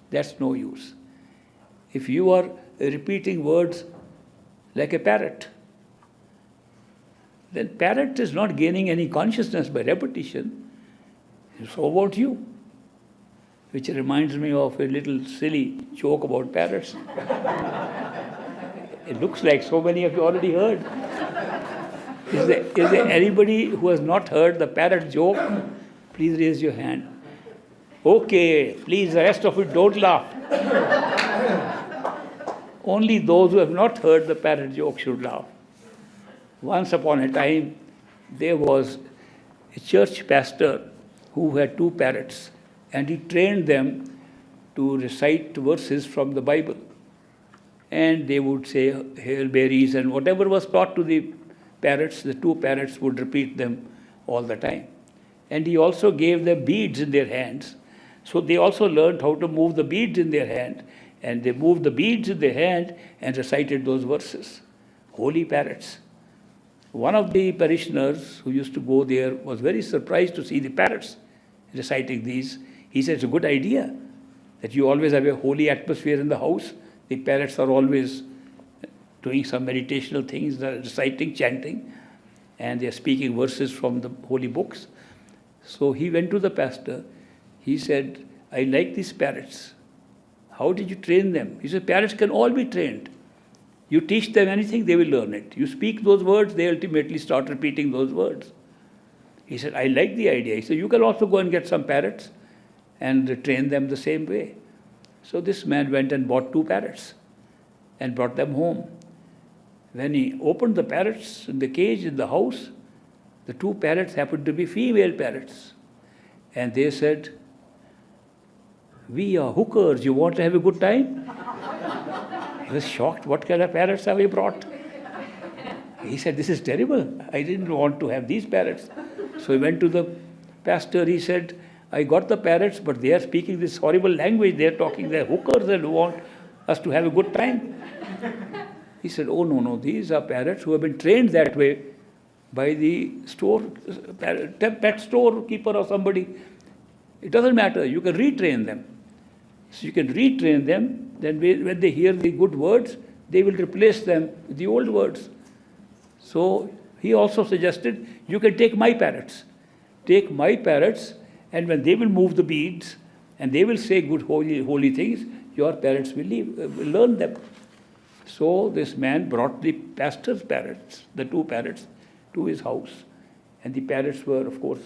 S1: that's no use. If you are repeating words like a parrot, then parrot is not gaining any consciousness by repetition. So about you? Which reminds me of a little silly joke about parrots. It looks like so many of you already heard. Is there anybody who has not heard the parrot joke? Please raise your hand. Okay, please, the rest of it don't laugh. Only those who have not heard the parrot joke should laugh. Once upon a time, there was a church pastor who had 2 parrots, and he trained them to recite verses from the Bible. And they would say Hail Marys, and whatever was taught to the parrots, the 2 parrots would repeat them all the time. And he also gave them beads in their hands. So they also learned how to move the beads in their hand. And they moved the beads in their hand and recited those verses. Holy parrots. One of the parishioners who used to go there was very surprised to see the parrots reciting these. He said, it's a good idea that you always have a holy atmosphere in the house. The parrots are always doing some meditational things, reciting, chanting, and they are speaking verses from the holy books. So he went to the pastor. He said, I like these parrots. How did you train them? He said, parrots can all be trained. You teach them anything, they will learn it. You speak those words, they ultimately start repeating those words. He said, I like the idea. He said, you can also go and get some parrots and train them the same way. So this man went and bought 2 parrots and brought them home. When he opened the parrots in the cage in the house, the 2 parrots happened to be female parrots. And they said, we are hookers, you want to have a good time? He was shocked, what kind of parrots have we brought? He said, this is terrible. I didn't want to have these parrots. So he went to the pastor, he said, I got the parrots, but they are speaking this horrible language. They are talking, they are hookers and want us to have a good time. He said, oh, no, these are parrots who have been trained that way by the pet storekeeper or somebody. It doesn't matter, you can retrain them. So you can retrain them, then when they hear the good words, they will replace them with the old words. So he also suggested, you can take my parrots. Take my parrots, and when they will move the beads, and they will say good holy things, your parrots will learn them. So this man brought the pastor's parrots, the 2 parrots, to his house. And the parrots were, of course,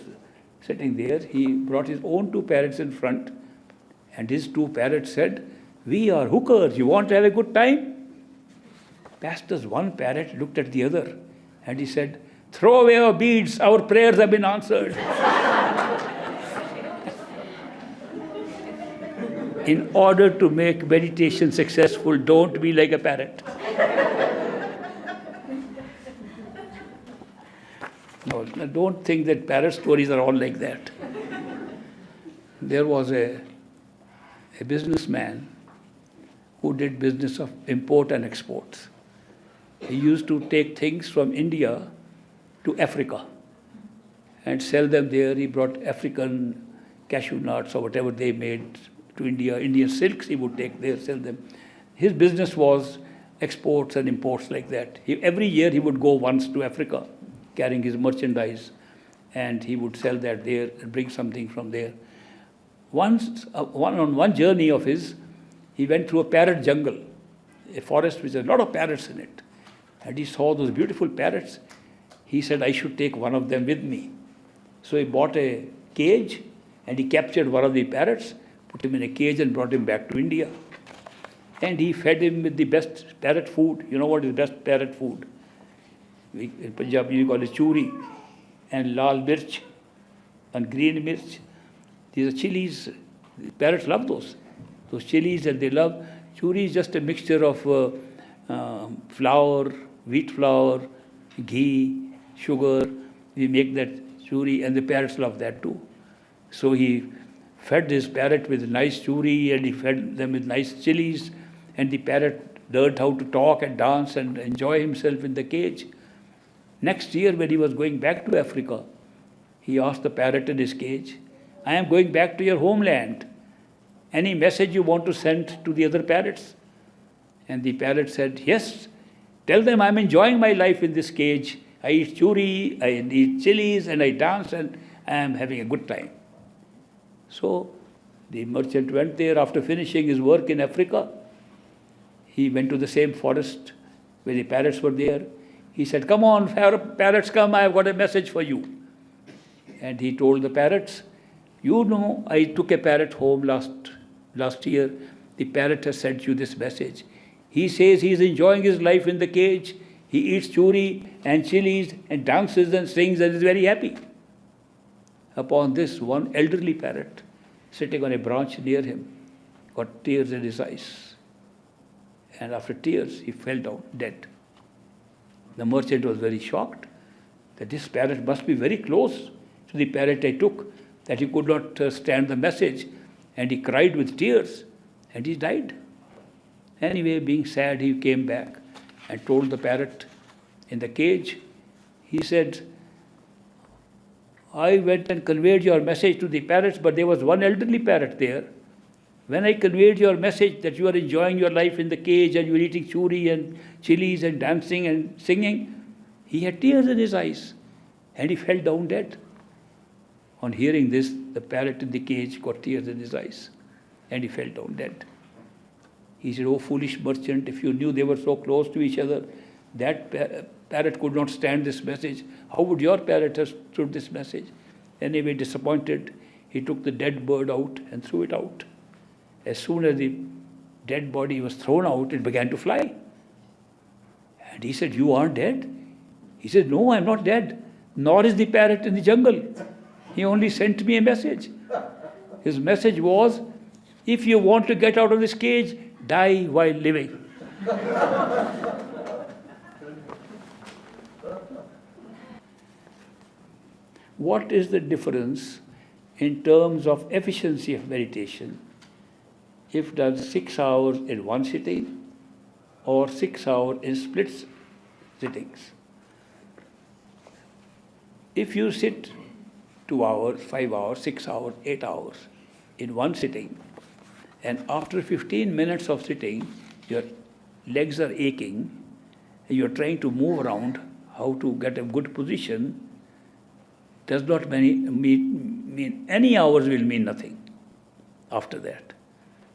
S1: sitting there. He brought his own 2 parrots in front. And his 2 parrots said, we are hookers, you want to have a good time? Pastor's one parrot looked at the other and he said, throw away our beads, our prayers have been answered. In order to make meditation successful, don't be like a parrot. No, don't think that parrot stories are all like that. There was a businessman who did business of import and exports. He used to take things from India to Africa and sell them there. He brought African cashew nuts or whatever they made to India. Indian silks he would take there, sell them. His business was exports and imports like that. Every year he would go once to Africa carrying his merchandise, and he would sell that there and bring something from there. Once, on one journey of his, he went through a parrot jungle, a forest with a lot of parrots in it. And he saw those beautiful parrots. He said, I should take one of them with me. So he bought a cage and he captured one of the parrots, put him in a cage and brought him back to India. And he fed him with the best parrot food. You know what is best parrot food? In Punjabi we call it churi and lal mirch and green mirch. These are chilies. The parrots love those chilies, and they love. Churi is just a mixture of flour, wheat flour, ghee, sugar. We make that churi, and the parrots love that too. So he fed his parrot with nice churi, and he fed them with nice chilies, and the parrot learned how to talk and dance and enjoy himself in the cage. Next year, when he was going back to Africa, he asked the parrot in his cage, I am going back to your homeland. Any message you want to send to the other parrots? And the parrot said, yes, tell them I'm enjoying my life in this cage. I eat churi, I eat chilies, and I dance, and I am having a good time. So the merchant went there after finishing his work in Africa. He went to the same forest where the parrots were there. He said, come on, parrots, come, I have got a message for you. And he told the parrots, you know, I took a parrot home last year. The parrot has sent you this message. He says he is enjoying his life in the cage. He eats churi and chilies and dances and sings and is very happy. Upon this, one elderly parrot sitting on a branch near him got tears in his eyes. And after tears, he fell down dead. The merchant was very shocked that this parrot must be very close to the parrot I took, that he could not stand the message. And he cried with tears, and he died. Anyway, being sad, he came back and told the parrot in the cage. He said, I went and conveyed your message to the parrots, but there was one elderly parrot there. When I conveyed your message that you are enjoying your life in the cage and you are eating churi and chilies and dancing and singing, he had tears in his eyes and he fell down dead. On hearing this, the parrot in the cage got tears in his eyes and he fell down dead. He said, oh foolish merchant, if you knew they were so close to each other, that parrot could not stand this message. How would your parrot have stood this message? Anyway, disappointed, he took the dead bird out and threw it out. As soon as the dead body was thrown out, it began to fly. And he said, you aren't dead? He said, no, I'm not dead. Nor is the parrot in the jungle. He only sent me a message. His message was, if you want to get out of this cage, die while living. What is the difference in terms of efficiency of meditation if done 6 hours in one sitting or 6 hours in split sittings? If you sit 2 hours, 5 hours, 6 hours, 8 hours in one sitting, and after 15 minutes of sitting, your legs are aching, and you're trying to move around, how to get a good position, does not mean any hours will mean nothing after that,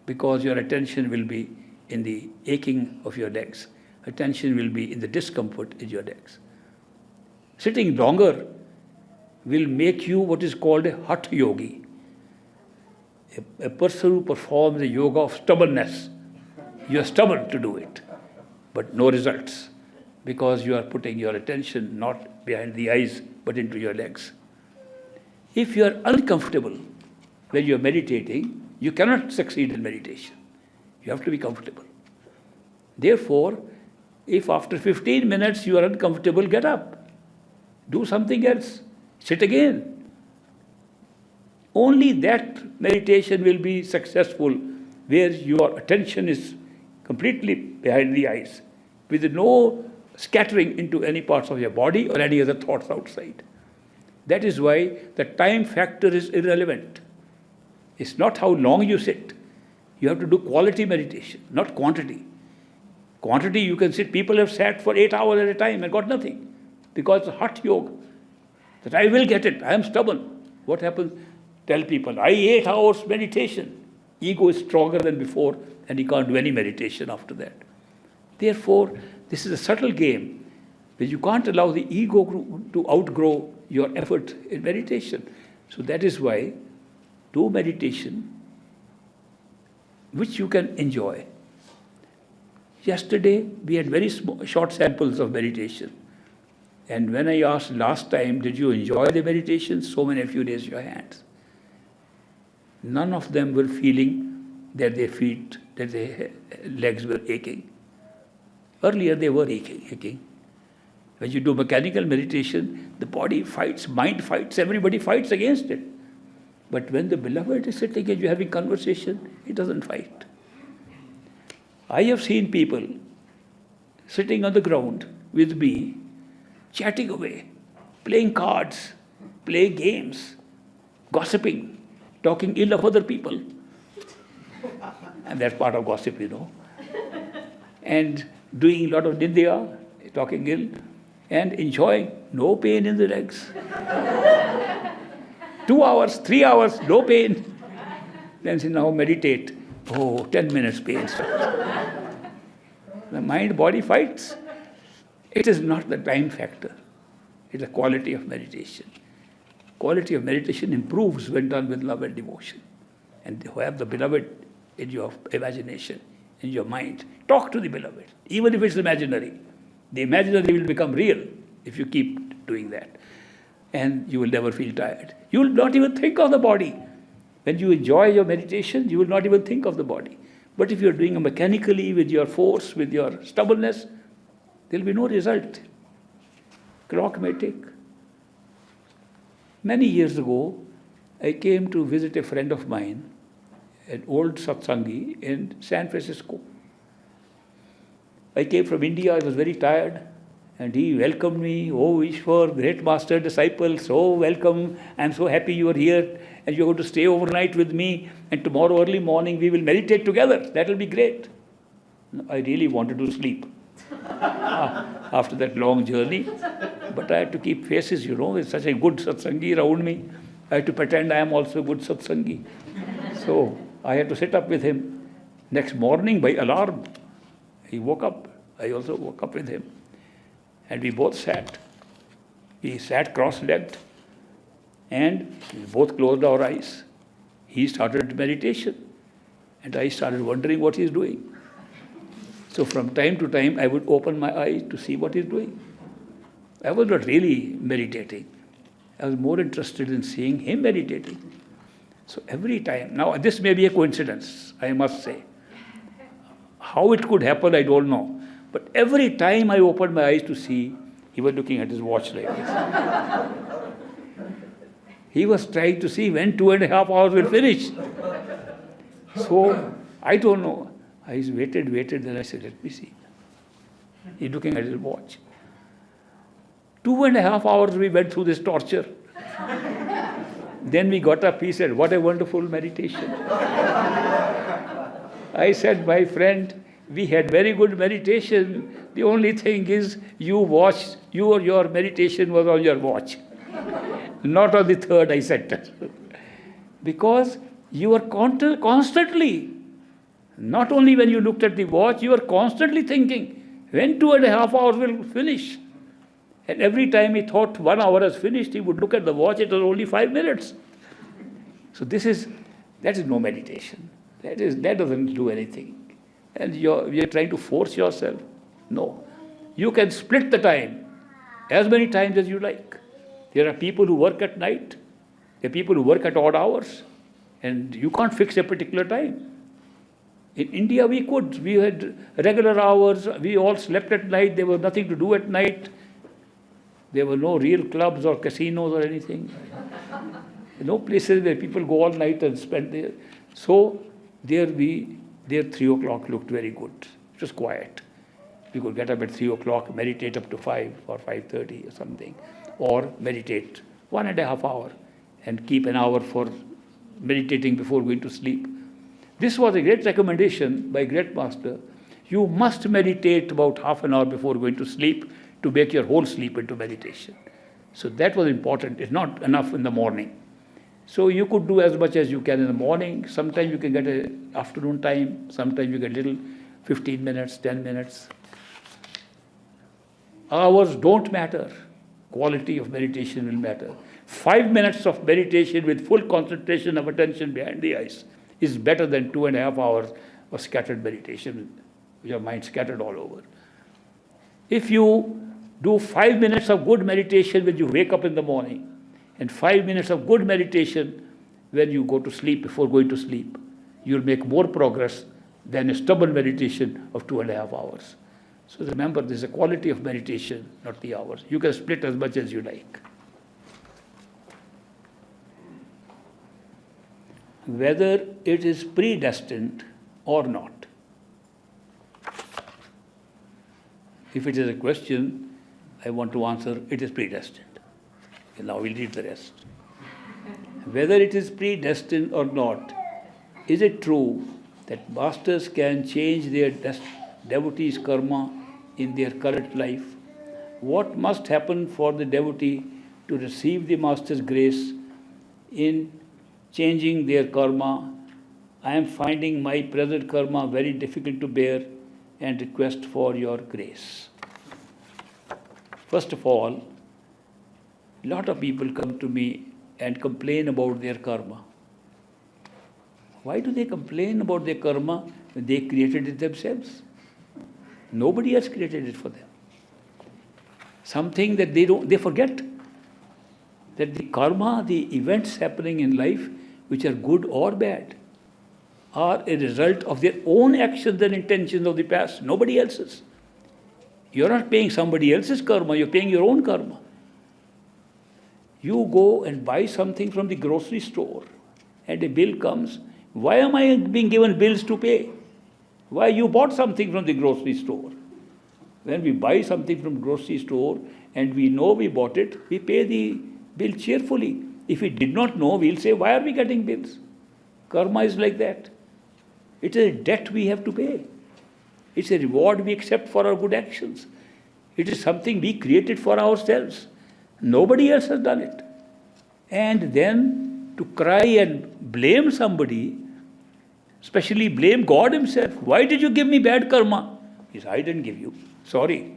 S1: because your attention will be in the aching of your legs. Attention will be in the discomfort in your legs. Sitting longer will make you what is called a hatha yogi, a person who performs the yoga of stubbornness. You are stubborn to do it, but no results, because you are putting your attention not behind the eyes, but into your legs. If you are uncomfortable when you are meditating, you cannot succeed in meditation. You have to be comfortable. Therefore, If after 15 minutes you are uncomfortable, get up. Do something else. Sit again. Only that meditation will be successful where your attention is completely behind the eyes, with no scattering into any parts of your body or any other thoughts outside. That is why the time factor is irrelevant. It's not how long you sit. You have to do quality meditation, not quantity. Quantity, you can sit. People have sat for 8 hours at a time and got nothing because it's hot yoga. That I will get it. I am stubborn. What happens? Tell people, 8 hours meditation. Ego is stronger than before and he can't do any meditation after that. Therefore, this is a subtle game where you can't allow the ego to outgrow your effort in meditation. So that is why do meditation which you can enjoy. Yesterday, we had very short samples of meditation. And when I asked last time, did you enjoy the meditation? So many of you raised your hands. None of them were feeling that their feet, that their legs were aching. Earlier they were aching. When you do mechanical meditation, the body fights, mind fights, everybody fights against it. But when the beloved is sitting and you're having conversation, he doesn't fight. I have seen people sitting on the ground with me, chatting away, playing cards, playing games, gossiping, talking ill of other people. And that's part of gossip, And doing a lot of nidya, talking ill, and enjoying no pain in the legs. 2 hours, 3 hours, no pain. Then say, now meditate. 10 minutes pain. The mind-body fights. It is not the time factor. It's the quality of meditation. Quality of meditation improves when done with love and devotion. And you have the beloved in your imagination, in your mind. Talk to the beloved, even if it's imaginary. The imaginary will become real if you keep doing that. And you will never feel tired. You will not even think of the body. When you enjoy your meditation, you will not even think of the body. But if you're doing it mechanically, with your force, with your stubbornness, there will be no result. Clock may tick. Many years ago, I came to visit a friend of mine, an old satsangi in San Francisco. I came from India, I was very tired, and he welcomed me. Oh, Ishwar, great master, disciple, so welcome. I'm so happy you are here, and you're going to stay overnight with me, and tomorrow early morning we will meditate together. That will be great. I really wanted to sleep after that long journey, but I had to keep faces, with such a good satsangi around me. I had to pretend I am also a good satsangi. So I had to sit up with him. Next morning, by alarm, he woke up. I also woke up with him. And we both sat. We sat cross-legged. And we both closed our eyes. He started meditation. And I started wondering what he's doing. So from time to time, I would open my eyes to see what he's doing. I was not really meditating. I was more interested in seeing him meditating. So every time, now this may be a coincidence, I must say. How it could happen, I don't know. But every time I opened my eyes to see, he was looking at his watch like this. He was trying to see when 2.5 hours will finish. So, I don't know. I waited, then I said, let me see. He's looking at his watch. 2.5 hours we went through this torture. Then we got up, he said, what a wonderful meditation. I said, my friend, we had very good meditation. The only thing is your meditation was on your watch. Not on the third eye center. Because you were constantly, not only when you looked at the watch, you were constantly thinking, when 2.5 hours will finish. And every time he thought 1 hour has finished, he would look at the watch, it was only 5 minutes. So that is no meditation. That doesn't do anything. And you're trying to force yourself. No. You can split the time as many times as you like. There are people who work at night. There are people who work at odd hours. And you can't fix a particular time. In India, we could. We had regular hours. We all slept at night. There was nothing to do at night. There were no real clubs or casinos or anything. No places where people go all night and spend there. So there 3 o'clock looked very good. It was quiet. We could get up at 3 o'clock, meditate up to 5 or 5:30 or something, or meditate 1.5 hours and keep an hour for meditating before going to sleep. This was a great recommendation by great master. You must meditate about half an hour before going to sleep to make your whole sleep into meditation. So that was important. It's not enough in the morning. So you could do as much as you can in the morning. Sometimes you can get an afternoon time. Sometimes you get little 15 minutes, 10 minutes. Hours don't matter. Quality of meditation will matter. 5 minutes of meditation with full concentration of attention behind the eyes is better than 2.5 hours of scattered meditation, with your mind scattered all over. If you do 5 minutes of good meditation when you wake up in the morning, and 5 minutes of good meditation when you go to sleep, before going to sleep, you'll make more progress than a stubborn meditation of 2.5 hours. So remember, this is a quality of meditation, not the hours. You can split as much as you like. Whether it is predestined or not. If it is a question, I want to answer, it is predestined. Okay, now we'll read the rest. Whether it is predestined or not, is it true that masters can change their devotees' karma in their current life? What must happen for the devotee to receive the master's grace in changing their karma? I am finding my present karma very difficult to bear and request for your grace. First of all, a lot of people come to me and complain about their karma. Why do they complain about their karma when they created it themselves? Nobody else created it for them. Something that they forget. That the karma, the events happening in life, which are good or bad, are a result of their own actions and intentions of the past, nobody else's. You're not paying somebody else's karma, you're paying your own karma. You go and buy something from the grocery store and a bill comes. Why am I being given bills to pay? Why you bought something from the grocery store? When we buy something from grocery store and we know we bought it, we pay the bill cheerfully. If we did not know, we'll say, why are we getting bills? Karma is like that. It is a debt we have to pay. It's a reward we accept for our good actions. It is something we created for ourselves. Nobody else has done it. And then to cry and blame somebody, especially blame God himself. Why did you give me bad karma? He says, I didn't give you. Sorry.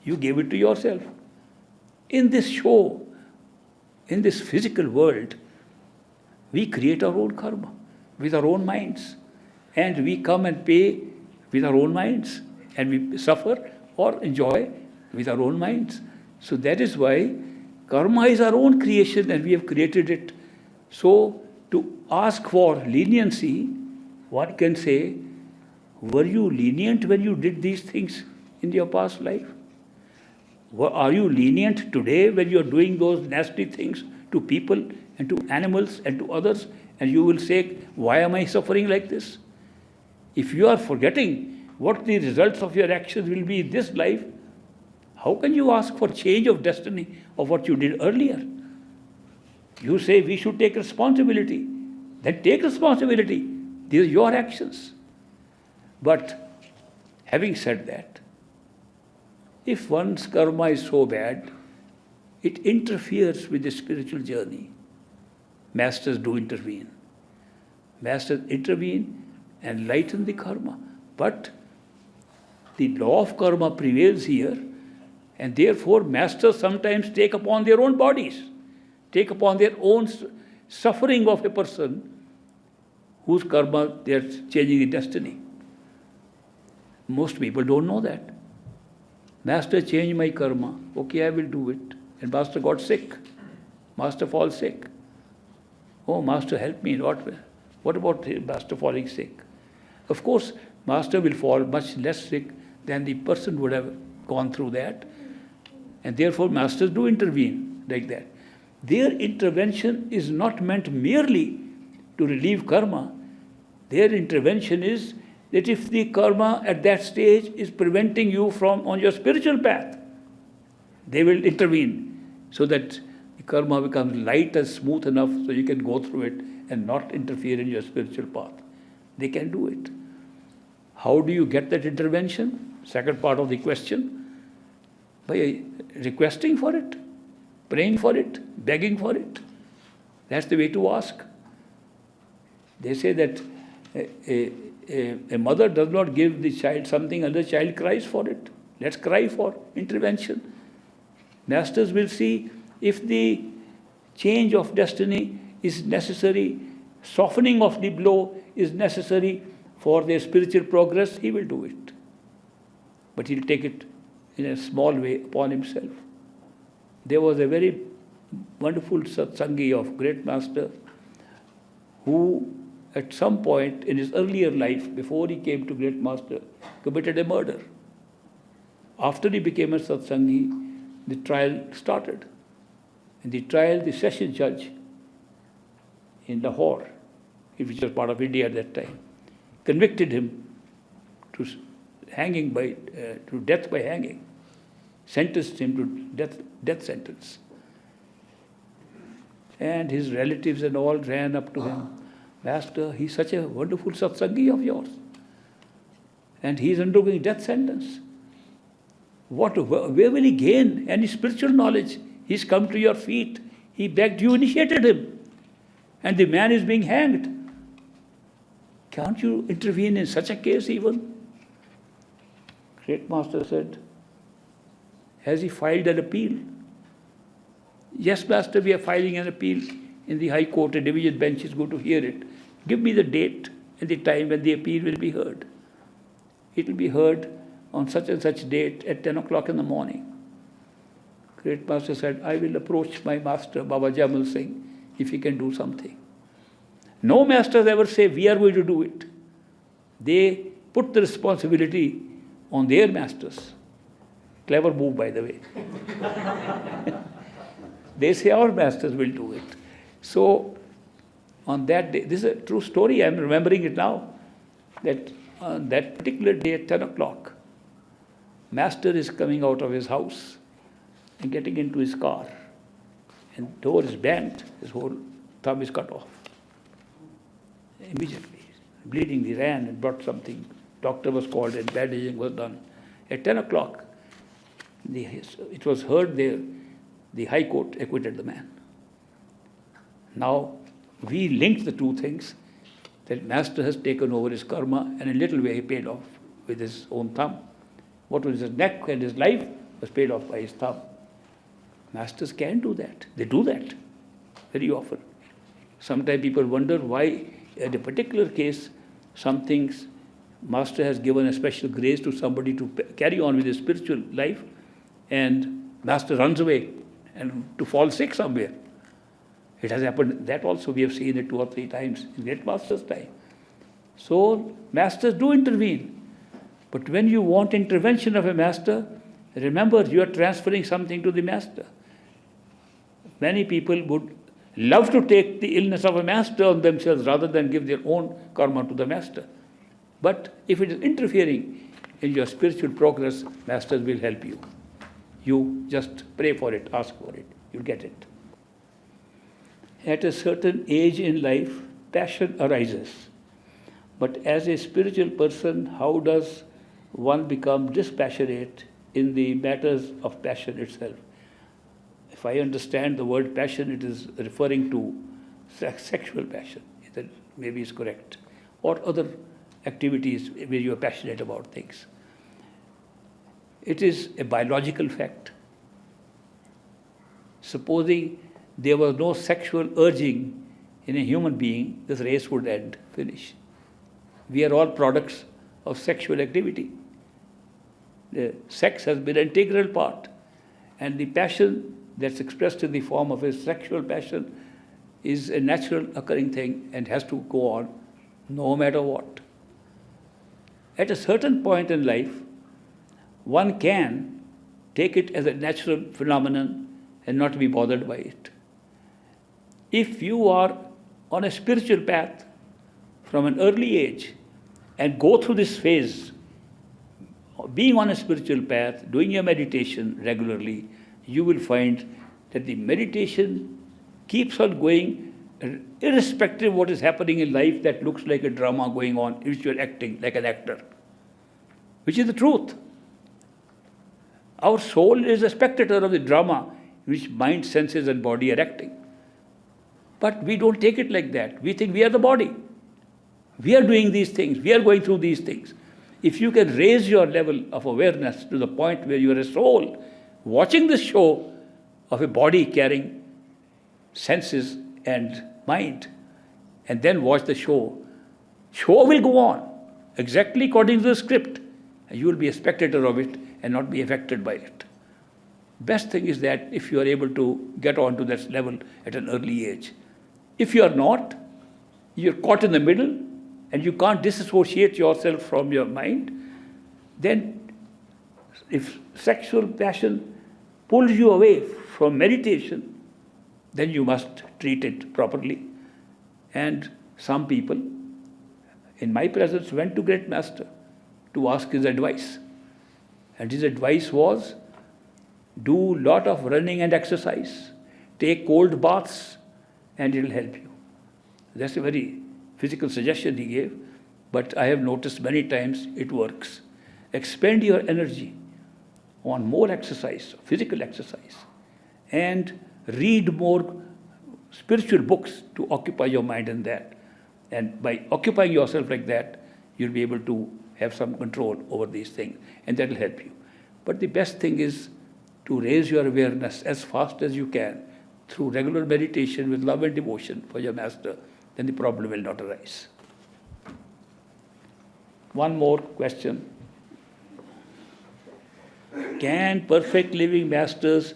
S1: You gave it to yourself. In this show, in this physical world, we create our own karma with our own minds. And we come and pay with our own minds. And we suffer or enjoy with our own minds. So that is why karma is our own creation and we have created it. So to ask for leniency, one can say, were you lenient when you did these things in your past life? Are you lenient today when you are doing those nasty things to people and to animals and to others? And you will say, why am I suffering like this? If you are forgetting what the results of your actions will be in this life, how can you ask for change of destiny of what you did earlier? You say we should take responsibility. Then take responsibility. These are your actions. But having said that, if one's karma is so bad, it interferes with the spiritual journey. Masters do intervene. Masters intervene and lighten the karma. But the law of karma prevails here, and therefore masters sometimes take upon their own bodies, take upon their own suffering of a person whose karma they are changing the destiny. Most people don't know that. Master changed my karma. Okay, I will do it. And Master got sick. Master falls sick. Oh, Master help me. What about Master falling sick? Of course, master will fall much less sick than the person would have gone through that. And therefore, masters do intervene like that. Their intervention is not meant merely to relieve karma. Their intervention is that if the karma at that stage is preventing you from on your spiritual path, they will intervene so that the karma becomes light and smooth enough so you can go through it and not interfere in your spiritual path. They can do it. How do you get that intervention? Second part of the question. By requesting for it, praying for it, begging for it. That's the way to ask. They say that a mother does not give the child something and the child cries for it. Let's cry for intervention. Masters will see if the change of destiny is necessary, softening of the blow is necessary for their spiritual progress, he will do it. But he'll take it in a small way upon himself. There was a very wonderful satsangi of great master who at some point in his earlier life, before he came to great master, committed a murder. After he became a satsangi, the trial started. In the trial, the session judge in Lahore, which was part of India at that time, convicted him to to death by hanging, sentenced him to death sentence. And his relatives and all ran up to him. Master, he's such a wonderful satsangi of yours. And he's undergoing death sentence. Where will he gain any spiritual knowledge? He's come to your feet. He begged, you initiated him. And the man is being hanged. Can't you intervene in such a case even? Great master said, has he filed an appeal? Yes, master, we are filing an appeal in the High Court. A division bench is going to hear it. Give me the date and the time when the appeal will be heard. It will be heard on such and such date at 10 o'clock in the morning. Great master said, I will approach my master, Baba Jamal Singh, if he can do something. No masters ever say, we are going to do it. They put the responsibility on their masters. Clever move, by the way. They say, our masters will do it. So, on that day, this is a true story, I'm remembering it now, that on that particular day at 10 o'clock, master is coming out of his house and getting into his car. And door is bent, his whole thumb is cut off. Immediately, bleeding, he ran and brought something. Doctor was called and bandaging was done. At 10 o'clock, it was heard there, the High Court acquitted the man. Now, we linked the two things, that master has taken over his karma and in a little way he paid off with his own thumb. What was his neck and his life was paid off by his thumb. Masters can do that. They do that very often. Sometimes people wonder why, in a particular case, some things master has given a special grace to somebody to carry on with his spiritual life, and master runs away and to fall sick somewhere. It has happened, that also we have seen it 2 or 3 times in great master's time. So, masters do intervene. But when you want intervention of a master, remember you are transferring something to the master. Many people would love to take the illness of a master on themselves rather than give their own karma to the master. But if it is interfering in your spiritual progress, masters will help you. You just pray for it, ask for it, you'll get it. At a certain age in life, passion arises. But as a spiritual person, how does one become dispassionate in the matters of passion itself? If I understand the word passion, it is referring to sexual passion. That maybe is correct. Or other activities where you are passionate about things. It is a biological fact. Supposing there was no sexual urging in a human being, this race would end, finish. We are all products of sexual activity. The sex has been an integral part, and the passion that's expressed in the form of a sexual passion is a natural occurring thing and has to go on no matter what. At a certain point in life, one can take it as a natural phenomenon and not be bothered by it. If you are on a spiritual path from an early age and go through this phase, being on a spiritual path, doing your meditation regularly, you will find that the meditation keeps on going irrespective of what is happening in life that looks like a drama going on, in which you are acting like an actor, which is the truth. Our soul is a spectator of the drama in which mind, senses and body are acting. But we don't take it like that. We think we are the body. We are doing these things. We are going through these things. If you can raise your level of awareness to the point where you are a soul watching the show of a body carrying senses and mind, and then watch the show will go on exactly according to the script, and you will be a spectator of it and not be affected by it. Best thing is that if you are able to get on to that level at an early age. If you are not, you're caught in the middle and you can't disassociate yourself from your mind, then if sexual passion pulls you away from meditation, then you must treat it properly. And some people, in my presence, went to Great Master to ask his advice. And his advice was, do lot of running and exercise, take cold baths, and it will help you. That's a very physical suggestion he gave, but I have noticed many times it works. Expend your energy on more exercise, physical exercise, and read more spiritual books to occupy your mind in that. And by occupying yourself like that, you'll be able to have some control over these things, and that will help you. But the best thing is to raise your awareness as fast as you can through regular meditation with love and devotion for your master, then the problem will not arise. One more question. Can perfect living masters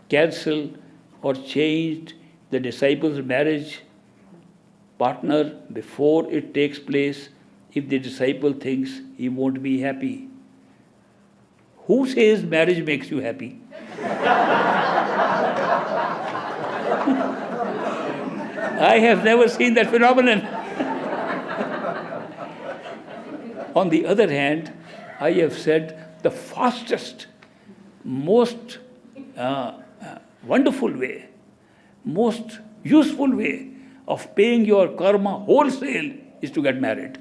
S1: cancel or change the disciple's marriage partner before it takes place if the disciple thinks he won't be happy? Who says marriage makes you happy? I have never seen that phenomenon. On the other hand, I have said the fastest, most wonderful way, most useful way of paying your karma wholesale is to get married.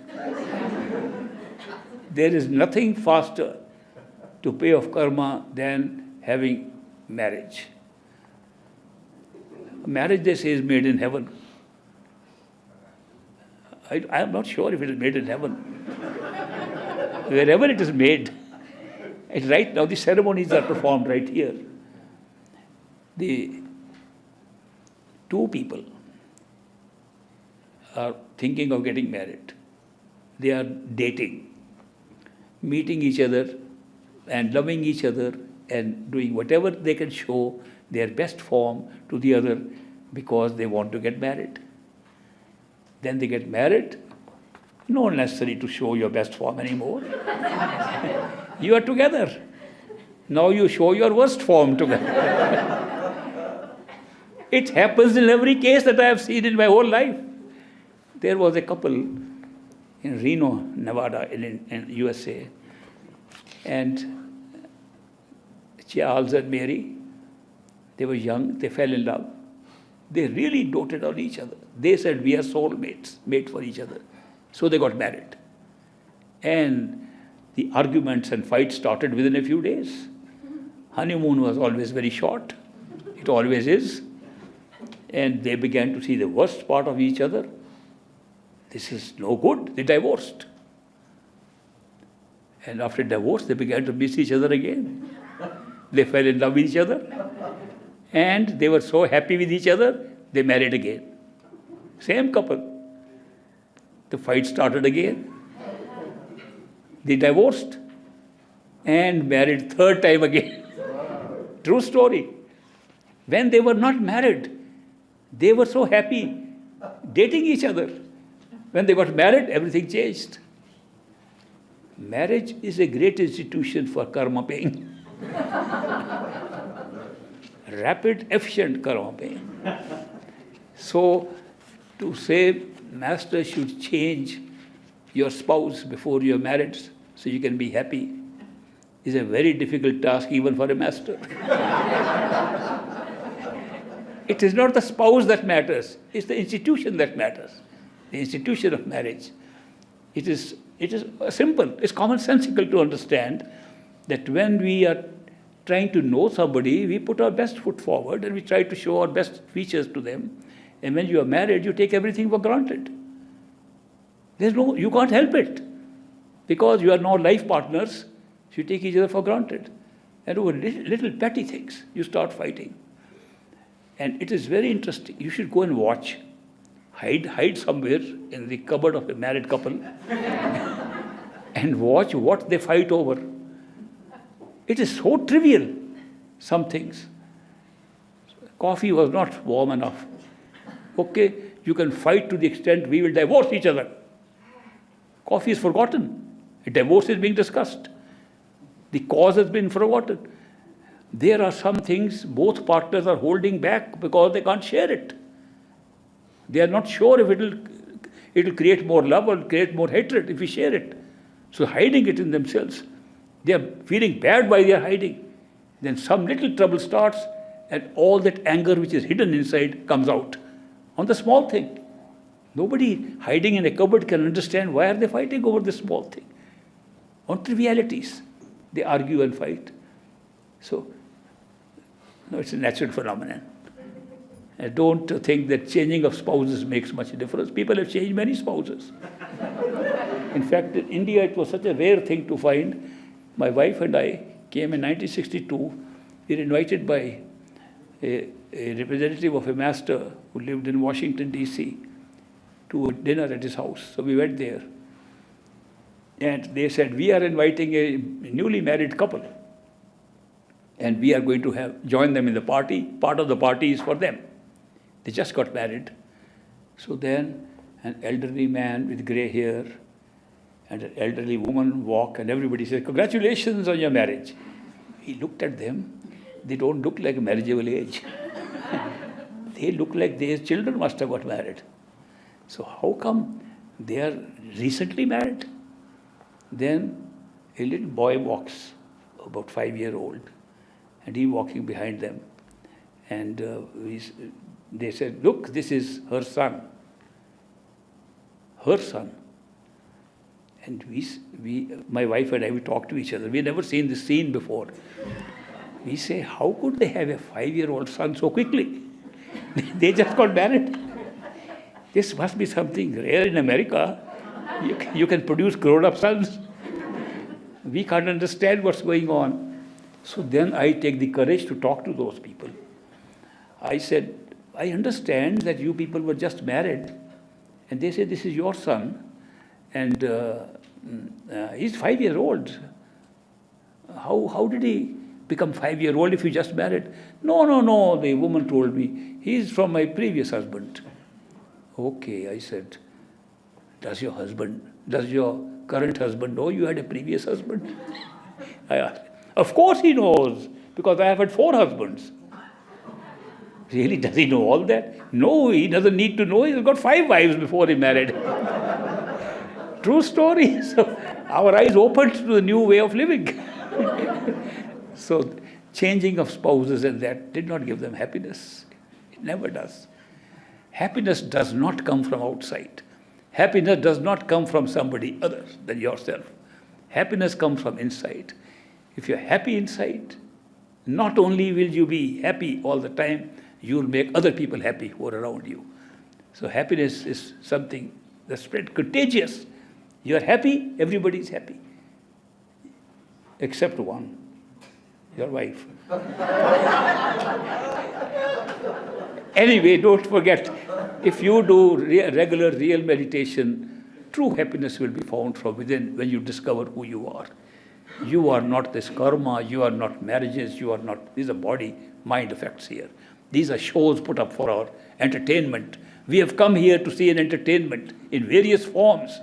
S1: There is nothing faster to pay off karma than having marriage. Marriage, they say, is made in heaven. I am not sure if it is made in heaven. Wherever it is made, and right now the ceremonies are performed right here. The two people are thinking of getting married. They are dating, meeting each other and loving each other and doing whatever they can show their best form to the other because they want to get married. Then they get married, no necessary to show your best form anymore. You are together. Now you show your worst form together. It happens in every case that I have seen in my whole life. There was a couple in Reno, Nevada, in USA, and Charles and Mary, they were young, they fell in love. They really doted on each other. They said, we are soulmates, made for each other. So they got married. And the arguments and fights started within a few days. Honeymoon was always very short. It always is. And they began to see the worst part of each other. This is no good. They divorced. And after divorce, they began to miss each other again. They fell in love with each other. And they were so happy with each other, they married again. Same couple. The fight started again. They divorced and married third time again. True story. When they were not married, they were so happy dating each other. When they got married, everything changed. Marriage is a great institution for karma paying. Rapid, efficient karma paying. So, to say master should change your spouse before you're married so you can be happy is a very difficult task even for a master. It is not the spouse that matters, it's the institution that matters. The institution of marriage. It is simple, it's commonsensical to understand that when we are trying to know somebody, we put our best foot forward and we try to show our best features to them. And when you are married, you take everything for granted. You can't help it. Because you are now life partners, you take each other for granted. And over little petty things, you start fighting. And it is very interesting. You should go and watch. Hide somewhere in the cupboard of a married couple and watch what they fight over. It is so trivial, some things. Coffee was not warm enough. Okay, you can fight to the extent we will divorce each other. Coffee is forgotten. A divorce is being discussed. The cause has been forgotten. There are some things both partners are holding back because they can't share it. They are not sure if it will create more love or create more hatred if we share it. So hiding it in themselves. They are feeling bad while they are hiding. Then some little trouble starts and all that anger which is hidden inside comes out on the small thing. Nobody hiding in a cupboard can understand why are they fighting over this small thing. On trivialities, they argue and fight. So, no, it's a natural phenomenon. I don't think that changing of spouses makes much difference. People have changed many spouses. In fact, in India, it was such a rare thing to find. My wife and I came in 1962. We were invited by a representative of a master who lived in Washington, D.C., to a dinner at his house. So we went there. And they said, we are inviting a newly married couple. And we are going to join them in the party. Part of the party is for them. They just got married. So then an elderly man with grey hair and an elderly woman walk, and everybody said, congratulations on your marriage. He looked at them. They don't look like marriageable age. They look like their children must have got married. So how come they are recently married? Then a little boy walks, about 5-year-old, and he walking behind them. And they said, look, this is her son. Her son. And my wife and I, we talked to each other. We had never seen this scene before. We say, how could they have a 5-year-old son so quickly? They just got married. This must be something rare in America. You can produce grown-up sons. We can't understand what's going on. So then I take the courage to talk to those people. I said, I understand that you people were just married. And they said, this is your son. And he's 5-year-old. How did he become 5-year-old if you just married? No, the woman told me. He's from my previous husband. Okay, I said, does your current husband know you had a previous husband? I asked. Of course he knows, because I have had 4 husbands. Really, does he know all that? No, he doesn't need to know. He's got 5 wives before he married. True story. So our eyes opened to the new way of living. So changing of spouses and that did not give them happiness. It never does. Happiness does not come from outside. Happiness does not come from somebody other than yourself. Happiness comes from inside. If you're happy inside, not only will you be happy all the time, you will make other people happy who are around you. So happiness is something that's spread contagious. You are happy, everybody is happy. Except one, your wife. Anyway, don't forget, if you do regular, real meditation, true happiness will be found from within when you discover who you are. You are not this karma, you are not marriages, you are not, these are body, mind effects here. These are shows put up for our entertainment. We have come here to see an entertainment in various forms.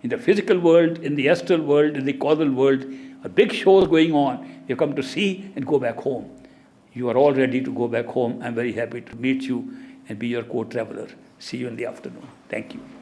S1: in the physical world, in the astral world, in the causal world, a big show is going on. You come to see and go back home. You are all ready to go back home. I'm very happy to meet you and be your co-traveler. See you in the afternoon. Thank you.